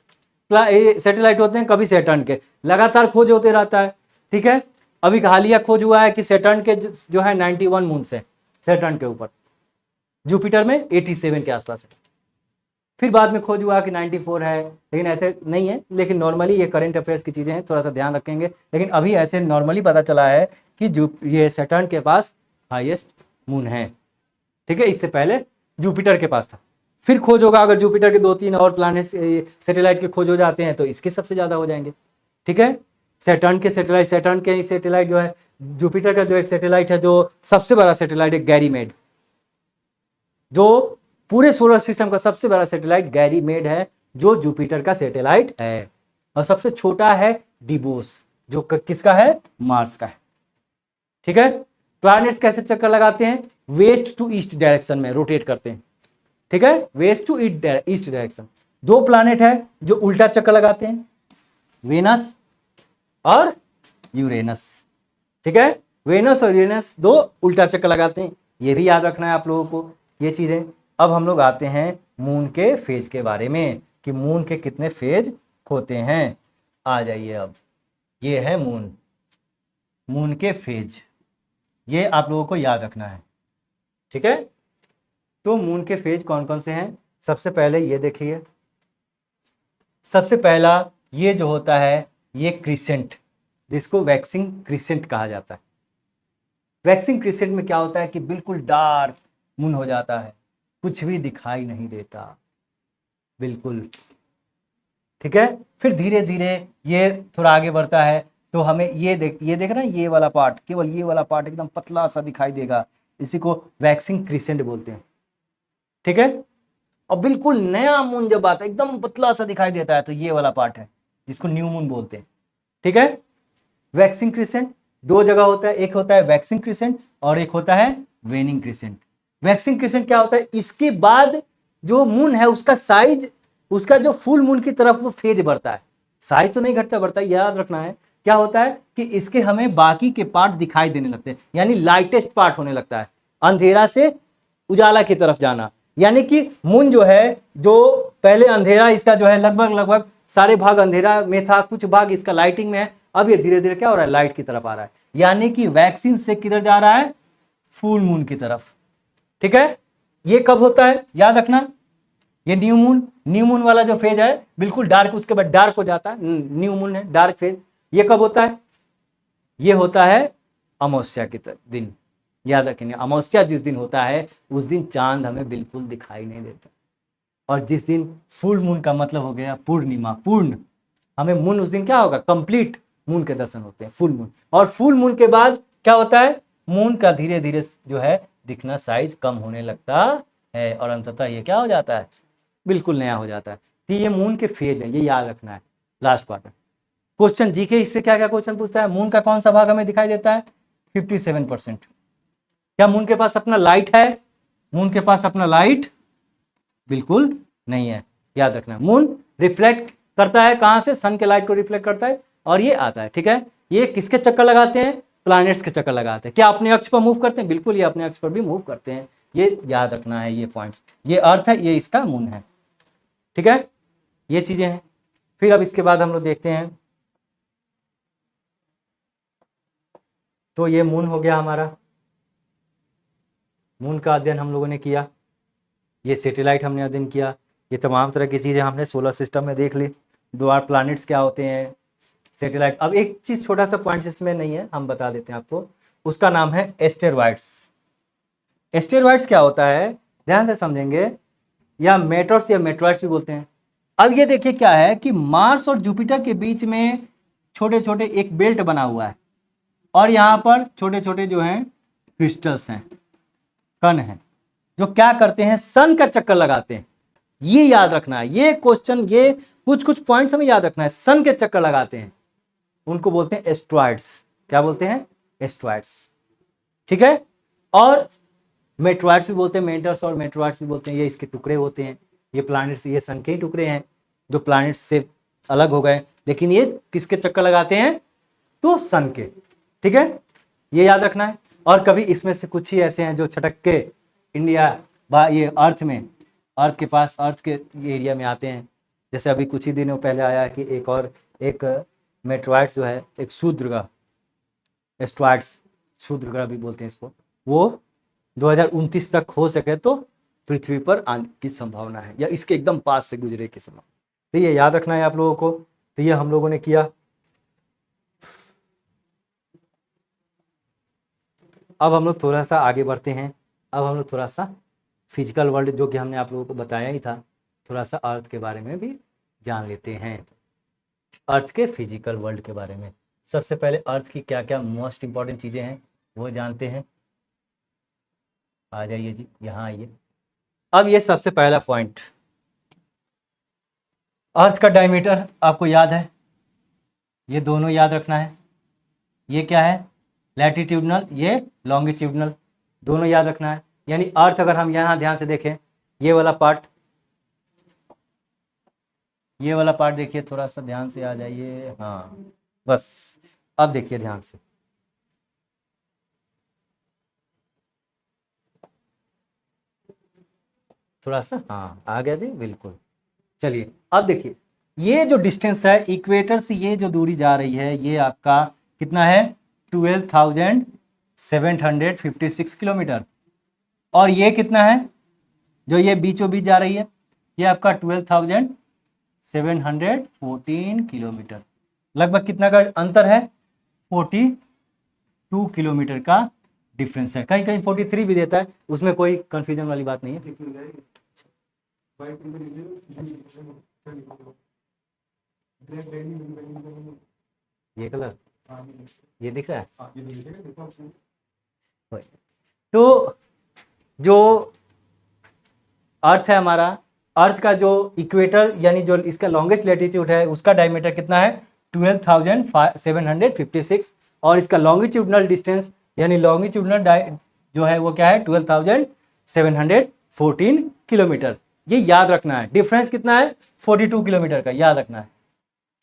सैटेलाइट होते हैं, कभी सैटर्न के, लगातार खोज होते रहता है। ठीक है, अभी हालिया खोज हुआ है कि सैटर्न के जो है 91 मून से सैटर्न के ऊपर, जुपिटर में 87 के आसपास है। फिर बाद में खोज हुआ कि 94 है, लेकिन ऐसे नहीं है। लेकिन नॉर्मली ये करंट अफेयर्स की चीज़ें हैं, थोड़ा सा ध्यान रखेंगे। लेकिन अभी ऐसे नॉर्मली पता चला है कि ये सैटर्न के पास हाईएस्ट मून है। ठीक है, इससे पहले जुपिटर के पास था। फिर खोज होगा, अगर जुपिटर के 2-3 और प्लैनेट सैटेलाइट के खोज हो जाते हैं तो इसके सबसे ज़्यादा हो जाएंगे। ठीक है, सैटर्न के सैटेलाइट जो है, जुपिटर का जो एक सैटेलाइट है जो सबसे बड़ा सैटेलाइट है गैरीमेड, जो पूरे सोलर सिस्टम का सबसे बड़ा सैटेलाइट गैरीमेड है, जो जुपिटर का सैटेलाइट है। और सबसे छोटा है डिबोस, जो किसका है, मार्स का है। ठीक है, प्लैनेट्स कैसे चक्कर लगाते हैं, वेस्ट टू ईस्ट डायरेक्शन में रोटेट करते हैं। ठीक है, west to east direction. 2 planet है जो उल्टा चक्कर लगाते हैं, वेनस और यूरेनस। ठीक है, वेनस और यूरेनस 2 उल्टा चक्कर लगाते हैं, ये भी याद रखना है आप लोगों को ये चीजें। अब हम लोग आते हैं मून के फेज के बारे में, कि मून के कितने फेज होते हैं। आ जाइए, अब ये है मून के फेज, ये आप लोगों को याद रखना है। ठीक है, तो मून के फेज कौन कौन से हैं। सबसे पहले ये देखिए, सबसे पहला ये जो होता है ये क्रिसेंट, जिसको वैक्सिंग क्रिसेंट कहा जाता है। वैक्सिंग क्रिसेंट में क्या होता है कि बिल्कुल डार्क मून हो जाता है, कुछ भी दिखाई नहीं देता बिल्कुल। ठीक है, फिर धीरे धीरे ये थोड़ा आगे बढ़ता है तो हमें ये देख रहे हैं, ये वाला पार्ट, केवल ये वाला पार्ट एकदम पतला सा दिखाई देगा, इसी को वैक्सिंग क्रिसेंट बोलते हैं। ठीक है, और बिल्कुल नया मून जब आता है एकदम पतला सा दिखाई देता है तो ये वाला पार्ट है जिसको न्यू मून बोलते हैं। ठीक है, वैक्सिंग क्रिसेंट 2 जगह होता है, एक होता है वैक्सिंग क्रिसेंट और एक होता है वेनिंग क्रिसेंट। वैक्सिंग क्रिसेंट क्या होता है, इसके बाद जो मून है उसका साइज, उसका जो फुल मून की तरफ वो फेज बढ़ता है, साइज तो नहीं घटता बढ़ता, याद रखना है। क्या होता है कि इसके हमें बाकी के पार्ट दिखाई देने लगते हैं, यानी लाइटेस्ट पार्ट होने लगता है, अंधेरा से उजाला की तरफ जाना। यानी कि मून जो है, जो पहले अंधेरा इसका जो है लगभग सारे भाग अंधेरा में था, कुछ भाग इसका लाइटिंग में है, अब ये धीरे धीरे क्या हो रहा है, लाइट की तरफ आ रहा है। यानी कि वैक्सीन से किधर जा रहा है, फुल मून की तरफ। ठीक है, ये कब होता है याद रखना, ये न्यू मून वाला जो फेज है बिल्कुल डार्क, उसके बाद डार्क हो जाता है, न्यू मून है डार्क फेज। ये कब होता है, ये होता है अमावस्या के दिन। याद रखेंगे, अमावस्या जिस दिन होता है उस दिन चांद हमें बिल्कुल दिखाई नहीं देता, और जिस दिन फुल मून का मतलब हो गया पूर्णिमा, पूर्ण, हमें मून उस दिन क्या होगा, कंप्लीट मून के दर्शन होते हैं, फुल मून। और फुल मून के बाद क्या होता है, मून का धीरे धीरे जो है दिखना साइज कम होने लगता है, और अंततः ये क्या हो जाता है, बिल्कुल नया हो जाता है। तो ये मून के फेज है, ये याद रखना है। लास्ट पार्ट में क्वेश्चन जीके, इस पे क्या क्या क्वेश्चन पूछता है, मून का कौन सा भाग हमें दिखाई देता है, 57%। क्या मून के पास अपना लाइट है, मून के पास अपना लाइट बिल्कुल नहीं है, याद रखना। मून रिफ्लेक्ट करता है कहां से, सन के लाइट को रिफ्लेक्ट करता है और ये आता है। ठीक है, ये किसके चक्कर लगाते हैं, प्लैनेट्स के चक्कर लगाते हैं। क्या अपने अक्ष पर मूव करते हैं, बिल्कुल ये अपने अक्ष पर भी मूव करते हैं, ये याद रखना है। ये पॉइंट्स, ये अर्थ है, ये इसका मून है। ठीक है, ये चीजें हैं। फिर अब इसके बाद हम लोग देखते हैं, तो ये मून हो गया हमारा, मून का अध्ययन हम लोगों ने किया, ये सैटेलाइट हमने अध्ययन किया, ये तमाम तरह की चीज़ें हमने सोलर सिस्टम में देख ली, द्वार प्लैनेट्स क्या होते हैं, सैटेलाइट। अब एक चीज़ छोटा सा पॉइंट इसमें नहीं है, हम बता देते हैं आपको, उसका नाम है एस्टेरॉइड्स। एस्टेरॉइड्स क्या होता है, ध्यान से समझेंगे, या मेटर्स या मेट्रॉइड्स भी बोलते हैं। अब ये देखिए क्या है कि मार्स और जुपिटर के बीच में छोटे छोटे एक बेल्ट बना हुआ है, और यहाँ पर छोटे छोटे जो हैं क्रिस्टल्स हैं, कण हैं, जो क्या करते हैं, सन का चक्कर लगाते हैं। ये याद रखना है, ये क्वेश्चन, ये कुछ पॉइंट्स हमें याद रखना है। सन के चक्कर लगाते हैं, उनको बोलते हैं एस्ट्रॉइड्स। क्या बोलते हैं, एस्ट्रॉइड्स। ठीक है, और मेट्रॉइड्स भी बोलते हैं, मेंटर्स और मेट्रॉइड्स भी बोलते हैं, ये इसके टुकड़े होते हैं, ये प्लैनेट्स, ये सन के ही टुकड़े हैं। जो प्लैनेट से अलग हो गए, लेकिन ये किसके चक्कर लगाते हैं, तो सन के। ठीक है, ये याद रखना है। और कभी इसमें से कुछ ही ऐसे हैं जो छटक के इंडिया ये अर्थ में, अर्थ के पास, अर्थ के एरिया में आते हैं। जैसे अभी कुछ ही दिनों पहले आया है कि एक मेट्रॉइड्स जो है, एक शूद्रग्रह, एस्ट्रॉइड्स, शूद्रग्रह भी बोलते हैं इसको, वो 2029 तक हो सके तो पृथ्वी पर आने की संभावना है, या इसके एकदम पास से गुजरे की संभावना। तो ये याद रखना है आप लोगों को। तो ये हम लोगों ने किया। अब हम लोग थोड़ा सा आगे बढ़ते हैं। अब हम लोग थोड़ा सा फिजिकल वर्ल्ड, जो कि हमने आप लोगों को बताया ही था, थोड़ा सा अर्थ के बारे में भी जान लेते हैं, अर्थ के फिजिकल वर्ल्ड के बारे में। सबसे पहले अर्थ की क्या क्या मोस्ट इंपॉर्टेंट चीज़ें हैं वो जानते हैं। आ जाइए जी, यहाँ आइए। अब ये सबसे पहला पॉइंट, अर्थ का डायमीटर आपको याद है, ये दोनों याद रखना है। ये क्या है, लैटिट्यूडनल, ये लॉन्गिट्यूडनल, दोनों याद रखना है। यानी अर्थ अगर हम यहाँ ध्यान से देखें, ये वाला पार्ट, ये वाला पार्ट देखिए, थोड़ा सा ध्यान से आ जाइए। हाँ बस, अब देखिए ध्यान से, थोड़ा सा, हाँ आ गया जी, बिल्कुल। चलिए अब देखिए, ये जो डिस्टेंस है इक्वेटर से, ये जो दूरी जा रही है, ये आपका कितना है, 12,756 किलोमीटर। और ये कितना है, जो ये बीचों बीच जा रही है, ये आपका 12,714 किलोमीटर। लगभग कितना का अंतर है, 42 किलोमीटर का डिफरेंस है। कहीं कहीं 43 भी देता है, उसमें कोई कंफ्यूजन वाली बात नहीं है। ये कलर, ये दिख रहा है। तो जो अर्थ है हमारा, अर्थ का जो इक्वेटर यानी जो इसका लॉन्गेस्ट लैटिट्यूड है, उसका डायमीटर कितना है, 12,756। और इसका लॉन्गिट्यूडनल डिस्टेंस यानी लॉन्गिट्यूडनल जो है वो क्या है, 12,714 किलोमीटर। ये याद रखना है। डिफरेंस कितना है, 42 किलोमीटर का, याद रखना है।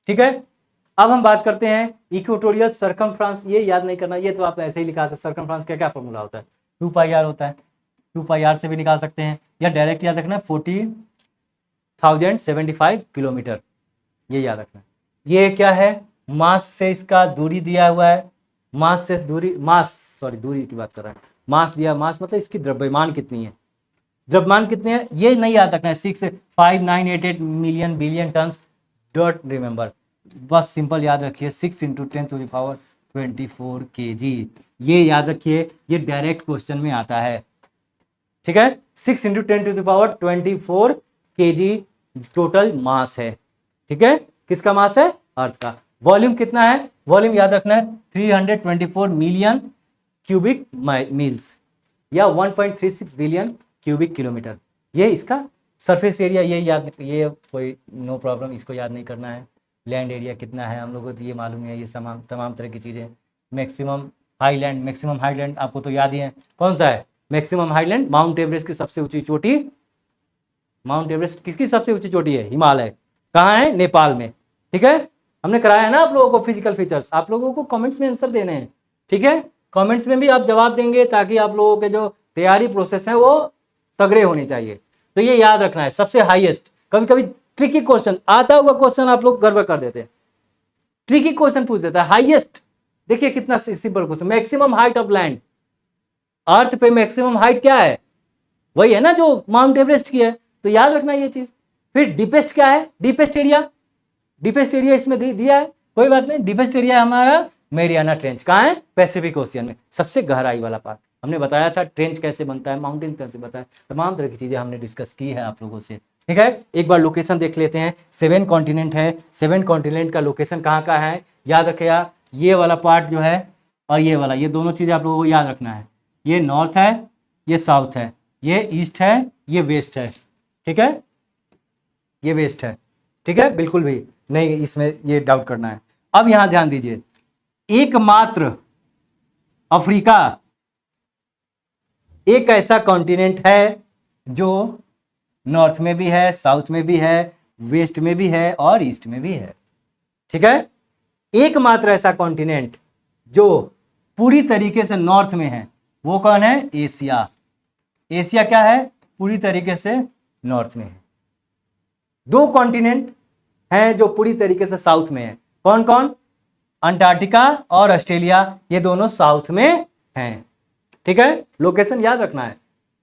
ठीक है, अब हम बात करते हैं इक्वेटोरियल सर्कमफ्रेंस। ये याद नहीं करना, ये तो आप ऐसे ही लिखा सकते। सर्कमफ्रेंस का क्या फॉर्मूला होता है, 2πr होता है। 2πr से भी निकाल सकते हैं, या डायरेक्ट याद रखना है 40,075 किलोमीटर, ये याद रखना है। ये क्या है, मास से इसका दूरी दिया हुआ है, मास से दूरी, दूरी की बात कर रहा है, मास दिया, मास मतलब इसकी द्रव्यमान कितनी है, द्रव्यमान कितने हैं ये नहीं याद रखना है। 65988 मिलियन बिलियन टन, डॉट रिमेंबर, बस सिंपल याद रखिए 6 × 10⁻24 kg, ये याद रखिए, ये डायरेक्ट क्वेश्चन में आता है। ठीक है, 6 × 10⁻24 kg टोटल मास है। ठीक है, किसका मास है, अर्थ का। वॉल्यूम कितना है, वॉल्यूम याद रखना है 324 मिलियन क्यूबिक मील्स, या 1.36 बिलियन क्यूबिक किलोमीटर। ये इसका सरफेस एरिया, ये याद, ये कोई नो प्रॉब्लम, इसको याद नहीं करना है। लैंड एरिया कितना है हम लोगों को तो ये मालूम है, ये तमाम तरह की चीज़ें। मैक्सिमम हाईलैंड, मैक्सिमम हाईलैंड आपको तो याद ही है, कौन सा है मैक्सिमम हाईलैंड, माउंट एवरेस्ट की सबसे ऊंची चोटी। माउंट एवरेस्ट किसकी सबसे ऊंची चोटी है, हिमालय, कहाँ है, नेपाल में। ठीक है, हमने कराया है ना आप लोगों को फिजिकल फीचर्स, आप लोगों को कमेंट्स में आंसर देने हैं। ठीक है, कमेंट्स में भी आप जवाब देंगे, ताकि आप लोगों के जो तैयारी प्रोसेस है वो तगड़े होने चाहिए। तो ये याद रखना है, सबसे हाईएस्ट। कभी कभी ट्रिकी क्वेश्चन आता हुआ क्वेश्चन आप लोग गड़बड़ कर देते हैं, ट्रिकी क्वेश्चन पूछ देता है। हाईएस्ट देखिए कितना simple question, maximum height of land, Earth पे मैक्सिमम हाइट क्या है, वही है ना जो माउंट एवरेस्ट की है, तो याद रखना ये चीज। फिर डीपेस्ट क्या है, डीपेस्ट एरिया, डीपेस्ट एरिया इसमें दिया है, कोई बात नहीं। डीपेस्ट एरिया हमारा मैरियाना ट्रेंच, कहाँ है, पैसिफिक ओशियन में, सबसे गहराई वाला पार्ट। हमने बताया था ट्रेंच कैसे बनता है, माउंटेन कैसे बनता है, तमाम तरह की चीजें हमने डिस्कस की है आप लोगों से। ठीक है, एक बार लोकेशन देख लेते हैं। 7 कॉन्टिनेंट है, 7 कॉन्टिनेंट का लोकेशन कहाँ का है, याद रखिएगा। ये वाला पार्ट जो है और ये वाला, ये दोनों चीजें आप लोगों को याद रखना है। ये नॉर्थ है, ये साउथ है, ये ईस्ट है, ये वेस्ट है। ठीक है, ये वेस्ट है। ठीक है, बिल्कुल भी नहीं इसमें ये डाउट करना है। अब यहां ध्यान दीजिए, एकमात्र अफ्रीका एक ऐसा कॉन्टिनेंट है जो नॉर्थ में भी है, साउथ में भी है, वेस्ट में भी है और ईस्ट में भी है। ठीक है, एकमात्र ऐसा कॉन्टिनेंट जो पूरी तरीके से नॉर्थ में है वो कौन है? एशिया। एशिया क्या है? पूरी तरीके से नॉर्थ में है। दो कॉन्टिनेंट हैं जो पूरी तरीके से साउथ में है। कौन कौन? अंटार्कटिका और ऑस्ट्रेलिया, ये दोनों साउथ में हैं। ठीक है, लोकेशन याद रखना है।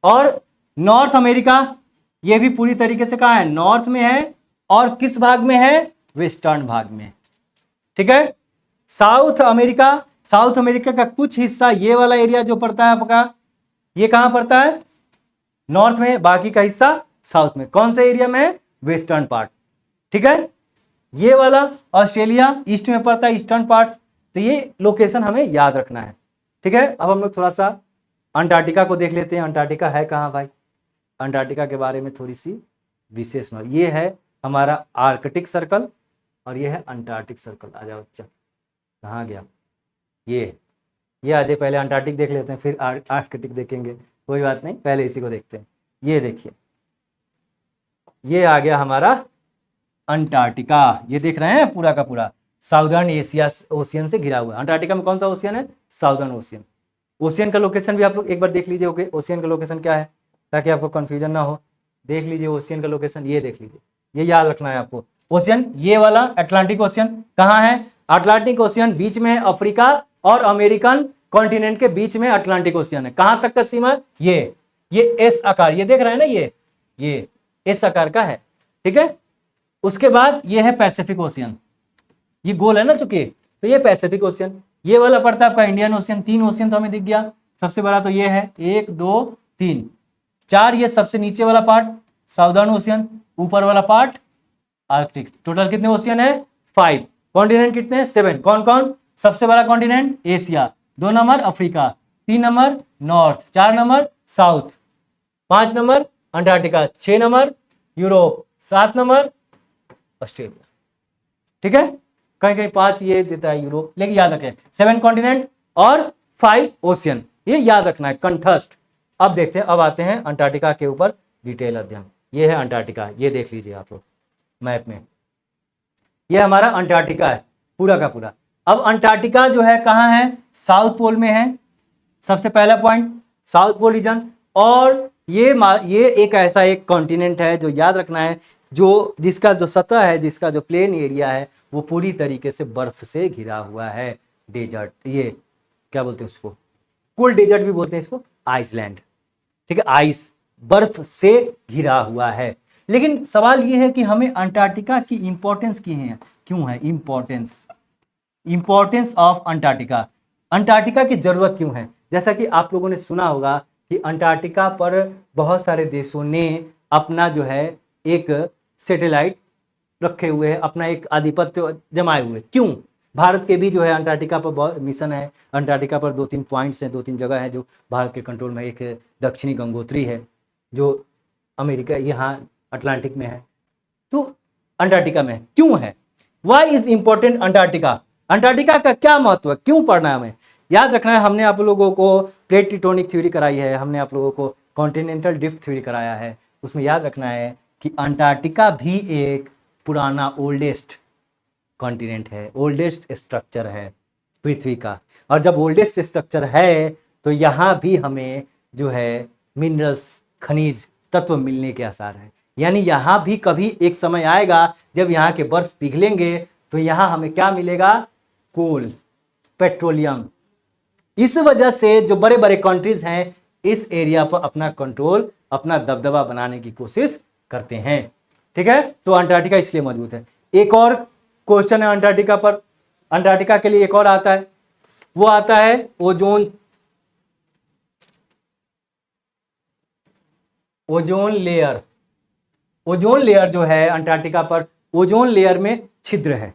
और नॉर्थ अमेरिका, ये भी पूरी तरीके से कहाँ है? नॉर्थ में है। और किस भाग में है? वेस्टर्न भाग में। ठीक है, साउथ अमेरिका, साउथ अमेरिका का कुछ हिस्सा, ये वाला एरिया जो पड़ता है आपका, ये कहां पड़ता है? नॉर्थ में। बाकी का हिस्सा साउथ में। कौन से एरिया में है? Western part. ठीक है, ये वाला ऑस्ट्रेलिया ईस्ट में पड़ता है, ईस्टर्न पार्ट्स। तो ये लोकेशन हमें याद रखना है। ठीक है, अब हम लोग थोड़ा सा अंटार्कटिका को देख लेते हैं। अंटार्कटिका है कहाँ भाई? अंटार्कटिका के बारे में थोड़ी सी विशेष नॉलेज। ये है हमारा आर्कटिक सर्कल और ये है अंटार्कटिक सर्कल। आ जाओ बच्चा, कहाँ गया? ये आ जाए। पहले अंटार्कटिक देख लेते हैं, फिर आर्कटिक देखेंगे। कोई बात नहीं, पहले इसी को देखते हैं। ये देखिए, ये आ गया हमारा अंटार्कटिका। ये देख रहे हैं पूरा का पूरा साउदर्न एशिया ओशियन से घिरा हुआ है। अंटार्कटिका में कौन सा ओशियन है? Southern ocean. ओशियन का लोकेशन भी आप लोग एक बार देख लीजिए। ओके, ओशियन का लोकेशन क्या है, ताकि आपको कंफ्यूजन ना हो। देख लीजिए ओशियन का लोकेशन, ये देख लीजिए, ये याद रखना है आपको। ओशियन ये वाला अटलांटिक ओशियन कहाँ है? अटलांटिक ओशियन बीच में है, अफ्रीका और अमेरिकन कॉन्टिनेंट के बीच में अटलांटिक ओशियन है। कहां तक का सीमा? ये एस आकार, ये देख रहे हैं ना, ये एस आकार का है। ठीक है, उसके बाद ये है पैसिफिक ओशियन, ये गोल है ना चूंकि, तो ये पैसिफिक ओशियन। ये वाला पड़ता है आपका इंडियन ओशियन। 3 ओशियन तो हमें दिख गया। सबसे बड़ा तो ये है, 1 2 3 4। ये सबसे नीचे वाला पार्ट साउदर्न ओशियन, ऊपर वाला पार्ट आर्कटिक। टोटल कितने ओशियन है? 5। कॉन्टिनेंट कितने हैं? 7। कौन कौन? सबसे बड़ा continent Asia, 2 number Africa, 3 number north, 4 number south, 5 number Antarctica, 6 number Europe, 7 number Australia. ठीक है, कहीं कहीं 5 ये देता है यूरोप, लेकिन याद रखें 7 कॉन्टिनेंट और 5 ओशियन, ये याद रखना है कंठस्थ। अब देखते हैं, अब आते हैं अंटार्कटिका के ऊपर डिटेल अध्ययन। ये है अंटार्कटिका, ये देख लीजिए आप लोग मैप में, ये हमारा अंटार्कटिका है पूरा का पूरा। अब अंटार्कटिका जो है कहाँ है? साउथ पोल में है। सबसे पहला पॉइंट साउथ पोल रीजन। और ये एक ऐसा एक कॉन्टिनेंट है जो याद रखना है, जो जिसका जो सतह है, जिसका जो प्लेन एरिया है वो पूरी तरीके से बर्फ से घिरा हुआ है। डेजर्ट, ये क्या बोलते हैं उसको? कोल्ड डेजर्ट भी बोलते हैं इसको, आइसलैंड। ठीक है, आइस, बर्फ से घिरा हुआ है। लेकिन सवाल ये है कि हमें अंटार्कटिका की इंपॉर्टेंस क्यों है? इंपॉर्टेंस ऑफ अंटार्कटिका, अंटार्कटिका की जरूरत क्यों है? जैसा कि आप लोगों ने सुना होगा कि अंटार्कटिका पर बहुत सारे देशों ने अपना जो है एक सैटेलाइट रखे हुए हैं, अपना एक आधिपत्य जमाए हुए। क्यों? भारत के भी जो है अंटार्कटिका पर बहुत मिशन है। अंटार्कटिका पर 2-3 पॉइंट्स हैं, 2-3 जगह है जो भारत के कंट्रोल में। एक दक्षिणी गंगोत्री है जो अमेरिका यहाँ अटलांटिक में है, तो अंटार्कटिका में है। क्यों है? Why is important Antarctica? Antarctica का क्या महत्व है? क्यों पढ़ना है हमें? याद रखना है, हमने आप लोगों को प्लेट टेक्टोनिक थ्योरी कराई है, हमने आप लोगों को कॉन्टिनेंटल ड्रिफ्ट थ्योरी कराया है। उसमें याद रखना है कि अंटार्कटिका भी एक पुराना ओल्डेस्ट कॉन्टिनेंट है, ओल्डेस्ट स्ट्रक्चर है पृथ्वी का। और जब ओल्डेस्ट स्ट्रक्चर है तो यहाँ भी हमें जो है मिनरल्स, खनिज तत्व मिलने के आसार हैं। यानी यहाँ भी कभी एक समय आएगा जब यहाँ के बर्फ पिघलेंगे तो यहाँ हमें क्या मिलेगा? कोल, पेट्रोलियम। इस वजह से जो बड़े बड़े कंट्रीज हैं इस एरिया पर अपना कंट्रोल, अपना दबदबा बनाने की कोशिश करते हैं। ठीक है, तो अंटार्कटिका इसलिए मजबूत है। एक और क्वेश्चन है अंटार्कटिका पर, अंटार्कटिका के लिए एक और आता है, वो आता है ओजोन लेयर। ओजोन लेयर जो है अंटार्कटिका पर, ओजोन लेयर में छिद्र है।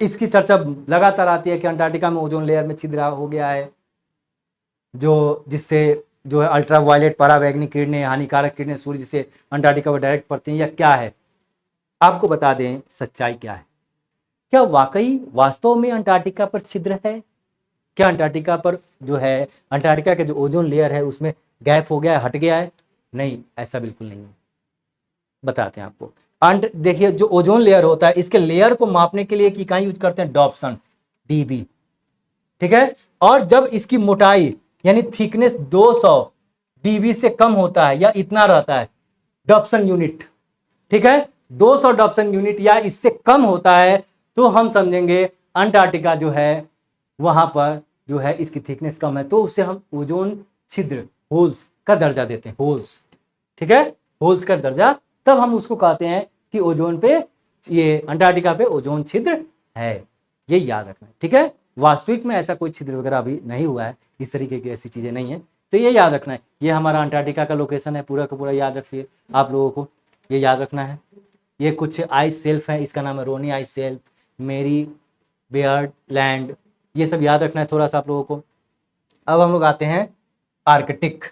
इसकी चर्चा लगातार आती है कि अंटार्कटिका में ओजोन लेयर में छिद्र हो गया है, जो जिससे जो है अल्ट्रावायलेट पराबैंगनी किरणें, हानिकारक किरणें सूर्य से अंटार्कटिका पर डायरेक्ट पड़ती हैं, या क्या है? आपको बता दें सच्चाई क्या है। क्या वाकई वास्तव में अंटार्कटिका पर छिद्र है? क्या अंटार्कटिका पर जो है अंटार्कटिका के जो ओजोन लेयर है उसमें गैप हो गया है, हट गया है? नहीं, ऐसा बिल्कुल नहीं है। बताते हैं आपको। देखिए जो ओजोन लेयर होता है, इसके लेयर को मापने के लिए एक इकाई यूज करते हैं, डॉप्सन, डीबी, ठीक है। और जब इसकी मोटाई यानी थिकनेस 200 डीबी से कम होता है या इतना रहता है, डॉप्सन यूनिट, ठीक है, 200 डॉप्सन यूनिट या इससे कम होता है, तो हम समझेंगे अंटार्कटिका जो है वहां पर जो है इसकी थिकनेस कम है, तो उसे हम ओजोन छिद्र, होल्स का दर्जा देते हैं, होल्स, ठीक है, होल्स का दर्जा, तब हम उसको कहते हैं कि ओजोन पे, ये अंटार्कटिका पे ओजोन छिद्र है। ये याद रखना है, ठीक है। वास्तविक में ऐसा कोई छिद्र वगैरह अभी नहीं हुआ है, इस तरीके की ऐसी चीजें नहीं है, तो ये याद रखना है। ये हमारा अंटार्कटिका का लोकेशन है, पूरा का पूरा याद रखिए, आप लोगों को ये याद रखना है। ये कुछ आइस सेल्फ है, इसका नाम है रोनी आइस सेल्फ, मेरी बेयर्ड लैंड, ये सब याद रखना है थोड़ा सा आप लोगों को। अब हम लोग आते हैं आर्कटिक,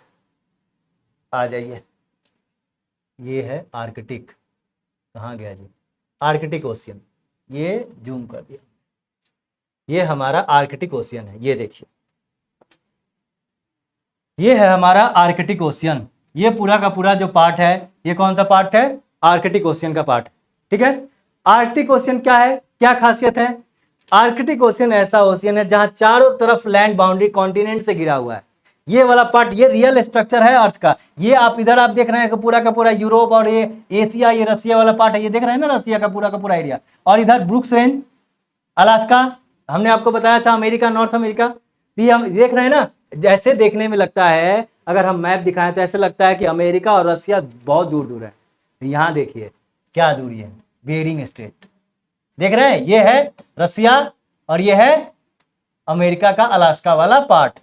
आ जाइए, ये है आर्कटिक, कहाँ गया जी, आर्कटिक ओशियन, ये जूम कर दिया, ये हमारा आर्कटिक ओशियन है, ये देखिए, ये है हमारा आर्कटिक ओशियन, ये पूरा का पूरा जो पार्ट है, ये कौन सा पार्ट है, आर्कटिक ओशियन का पार्ट, ठीक है। आर्कटिक ओशियन क्या है, क्या खासियत है, आर्कटिक ओशियन ऐसा ओशियन है जहां चारों तरफ लैंड बाउंड्री कॉन्टिनेंट से घिरा हुआ है। ये वाला पार्ट, ये रियल स्ट्रक्चर है अर्थ का। ये आप इधर आप देख रहे हैं कि पूरा का पूरा यूरोप और ये एशिया, ये रसिया वाला पार्ट है, ये देख रहे हैं ना, रसिया का पूरा एरिया, और इधर ब्रुक्स रेंज, अलास्का, हमने आपको बताया था अमेरिका, नॉर्थ अमेरिका, ये हम देख रहे हैं ना। जैसे देखने में लगता है, अगर हम मैप दिखाएं तो ऐसे लगता है कि अमेरिका और रसिया बहुत दूर दूर है। यहां देखिए क्या दूरी है, बेरिंग स्ट्रेट, देख रहे हैं, ये है रसिया और ये है अमेरिका का अलास्का वाला पार्ट,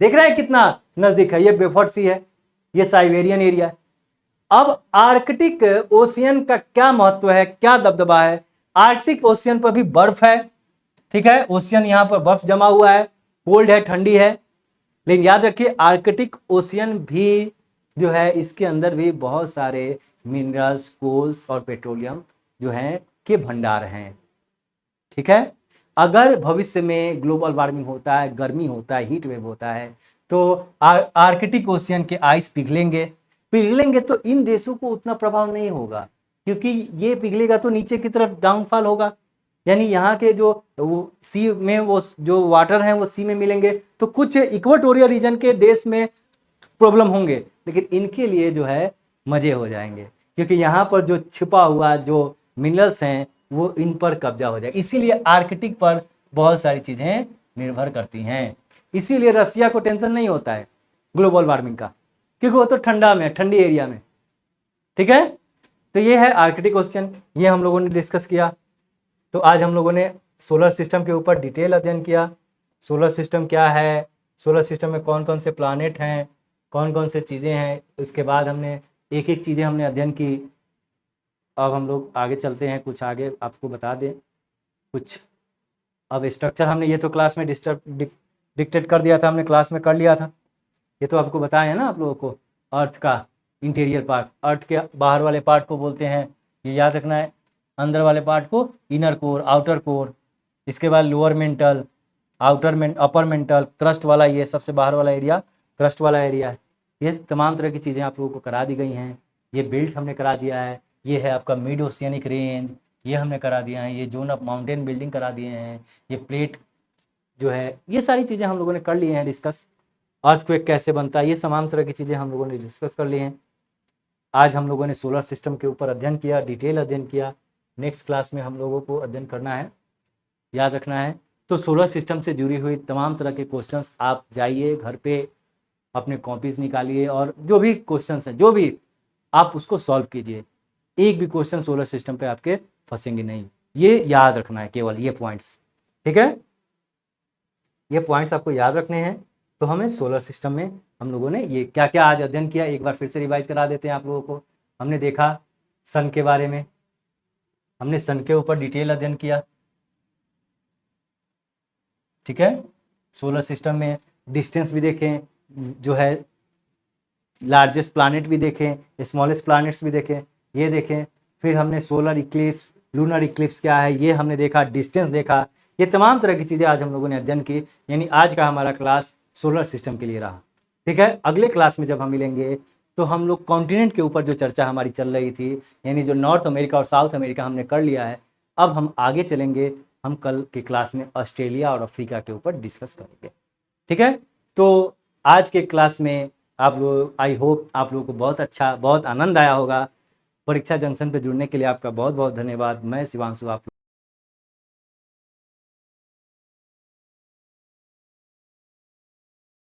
देख रहे हैं कितना नजदीक है। ये बेफर्ट सी है, ये साइबेरियन एरिया है। अब आर्कटिक ओशियन का क्या महत्व है, क्या दबदबा है, आर्कटिक ओशियन पर भी बर्फ है, ठीक है, ओशियन यहां पर बर्फ जमा हुआ है, कोल्ड है, ठंडी है, लेकिन याद रखिए आर्कटिक ओशियन भी जो है, इसके अंदर भी बहुत सारे मिनरल्स, कोल्स और पेट्रोलियम जो है के भंडार हैं, ठीक है। अगर भविष्य में ग्लोबल वार्मिंग होता है, गर्मी होता है, हीट वेव होता है, तो आर्कटिक ओशियन के आइस पिघलेंगे तो इन देशों को उतना प्रभाव नहीं होगा, क्योंकि ये पिघलेगा तो नीचे की तरफ डाउनफॉल होगा, यानी यहाँ के जो सी में वो जो वाटर हैं वो सी में मिलेंगे, तो कुछ इक्वेटोरियल रीजन के देश में प्रॉब्लम होंगे, लेकिन इनके लिए जो है मजे हो जाएंगे, क्योंकि यहाँ पर जो छिपा हुआ जो मिनरल्स हैं वो इन पर कब्जा हो जाए। इसीलिए आर्कटिक पर बहुत सारी चीजें निर्भर करती हैं, इसीलिए रसिया को टेंशन नहीं होता है ग्लोबल वार्मिंग का, क्योंकि वो तो ठंडा में, ठंडी एरिया में, ठीक है। तो ये है आर्कटिक ओशियन, ये हम लोगों ने डिस्कस किया। तो आज हम लोगों ने सोलर सिस्टम के ऊपर डिटेल अध्ययन किया, सोलर सिस्टम क्या है, सोलर सिस्टम में कौन कौन से प्लानेट हैं, कौन कौन से चीज़ें हैं, उसके बाद हमने एक एक चीज़ें हमने अध्ययन की। अब हम लोग आगे चलते हैं, कुछ आगे आपको बता दें कुछ। अब स्ट्रक्चर हमने ये तो क्लास में डिक्टेट कर दिया था, हमने क्लास में कर लिया था, ये तो आपको बताया है ना आप लोगों को। अर्थ का इंटीरियर पार्ट, अर्थ के बाहर वाले पार्ट को बोलते हैं, ये याद रखना है, अंदर वाले पार्ट को इनर कोर, आउटर कोर, इसके बाद lower mental, upper mantle, crust वाला, ये सबसे बाहर वाला एरिया क्रस्ट वाला एरिया है। ये तमाम तरह की चीज़ें आप लोगों को करा दी गई हैं। ये बेल्ट हमने करा दिया है, ये है आपका मिड ओशियनिक रेंज, ये हमने करा दिया है, ये जोन ऑफ माउंटेन बिल्डिंग करा दिए हैं, ये प्लेट जो है, ये सारी चीज़ें हम लोगों ने कर ली हैं डिस्कस। अर्थक्वेक कैसे बनता है, ये तमाम तरह की चीज़ें हम लोगों ने डिस्कस कर ली हैं। आज हम लोगों ने सोलर सिस्टम के ऊपर अध्ययन किया, डिटेल अध्ययन किया। नेक्स्ट क्लास में हम लोगों को अध्ययन करना है, याद रखना है। तो सोलर सिस्टम से जुड़ी हुई तमाम तरह के क्वेश्चंस आप जाइए घर पे अपने कॉपीज़ निकालिए, और जो भी क्वेश्चंस हैं, जो भी आप उसको सॉल्व कीजिए। एक भी क्वेश्चन सोलर सिस्टम पे आपके फंसेंगे नहीं, ये याद रखना है, केवल ये पॉइंट्स, ठीक है। ये पॉइंट्स आपको याद रखने हैं। तो हमें सोलर सिस्टम में हम लोगों ने ये क्या क्या आज अध्ययन किया, एक बार फिर से रिवाइज करा देते हैं आप लोगों को। हमने देखा सन के बारे में, हमने सन के ऊपर डिटेल अध्ययन किया, ठीक है। सोलर सिस्टम में डिस्टेंस भी देखें, जो है लार्जेस्ट प्लैनेट भी देखें, स्मॉलेस्ट प्लैनेट्स भी देखें, ये देखें। फिर हमने सोलर इक्लिप्स, लूनर इक्लिप्स क्या है ये हमने देखा, डिस्टेंस देखा, ये तमाम तरह की चीज़ें आज हम लोगों ने अध्ययन की। यानी आज का हमारा क्लास सोलर सिस्टम के लिए रहा, ठीक है। अगले क्लास में जब हम मिलेंगे तो हम लोग कॉन्टिनेंट के ऊपर जो चर्चा हमारी चल रही थी, यानी जो नॉर्थ अमेरिका और साउथ अमेरिका हमने कर लिया है, अब हम आगे चलेंगे, हम कल की क्लास में ऑस्ट्रेलिया और अफ्रीका के ऊपर डिस्कस करेंगे। ठीक है, तो आज के क्लास में आप लोग, आई होप आप लोगों को बहुत अच्छा, बहुत आनंद आया होगा। परीक्षा जंक्शन पे जुड़ने के लिए आपका बहुत बहुत धन्यवाद। मैं शिवांशु, आप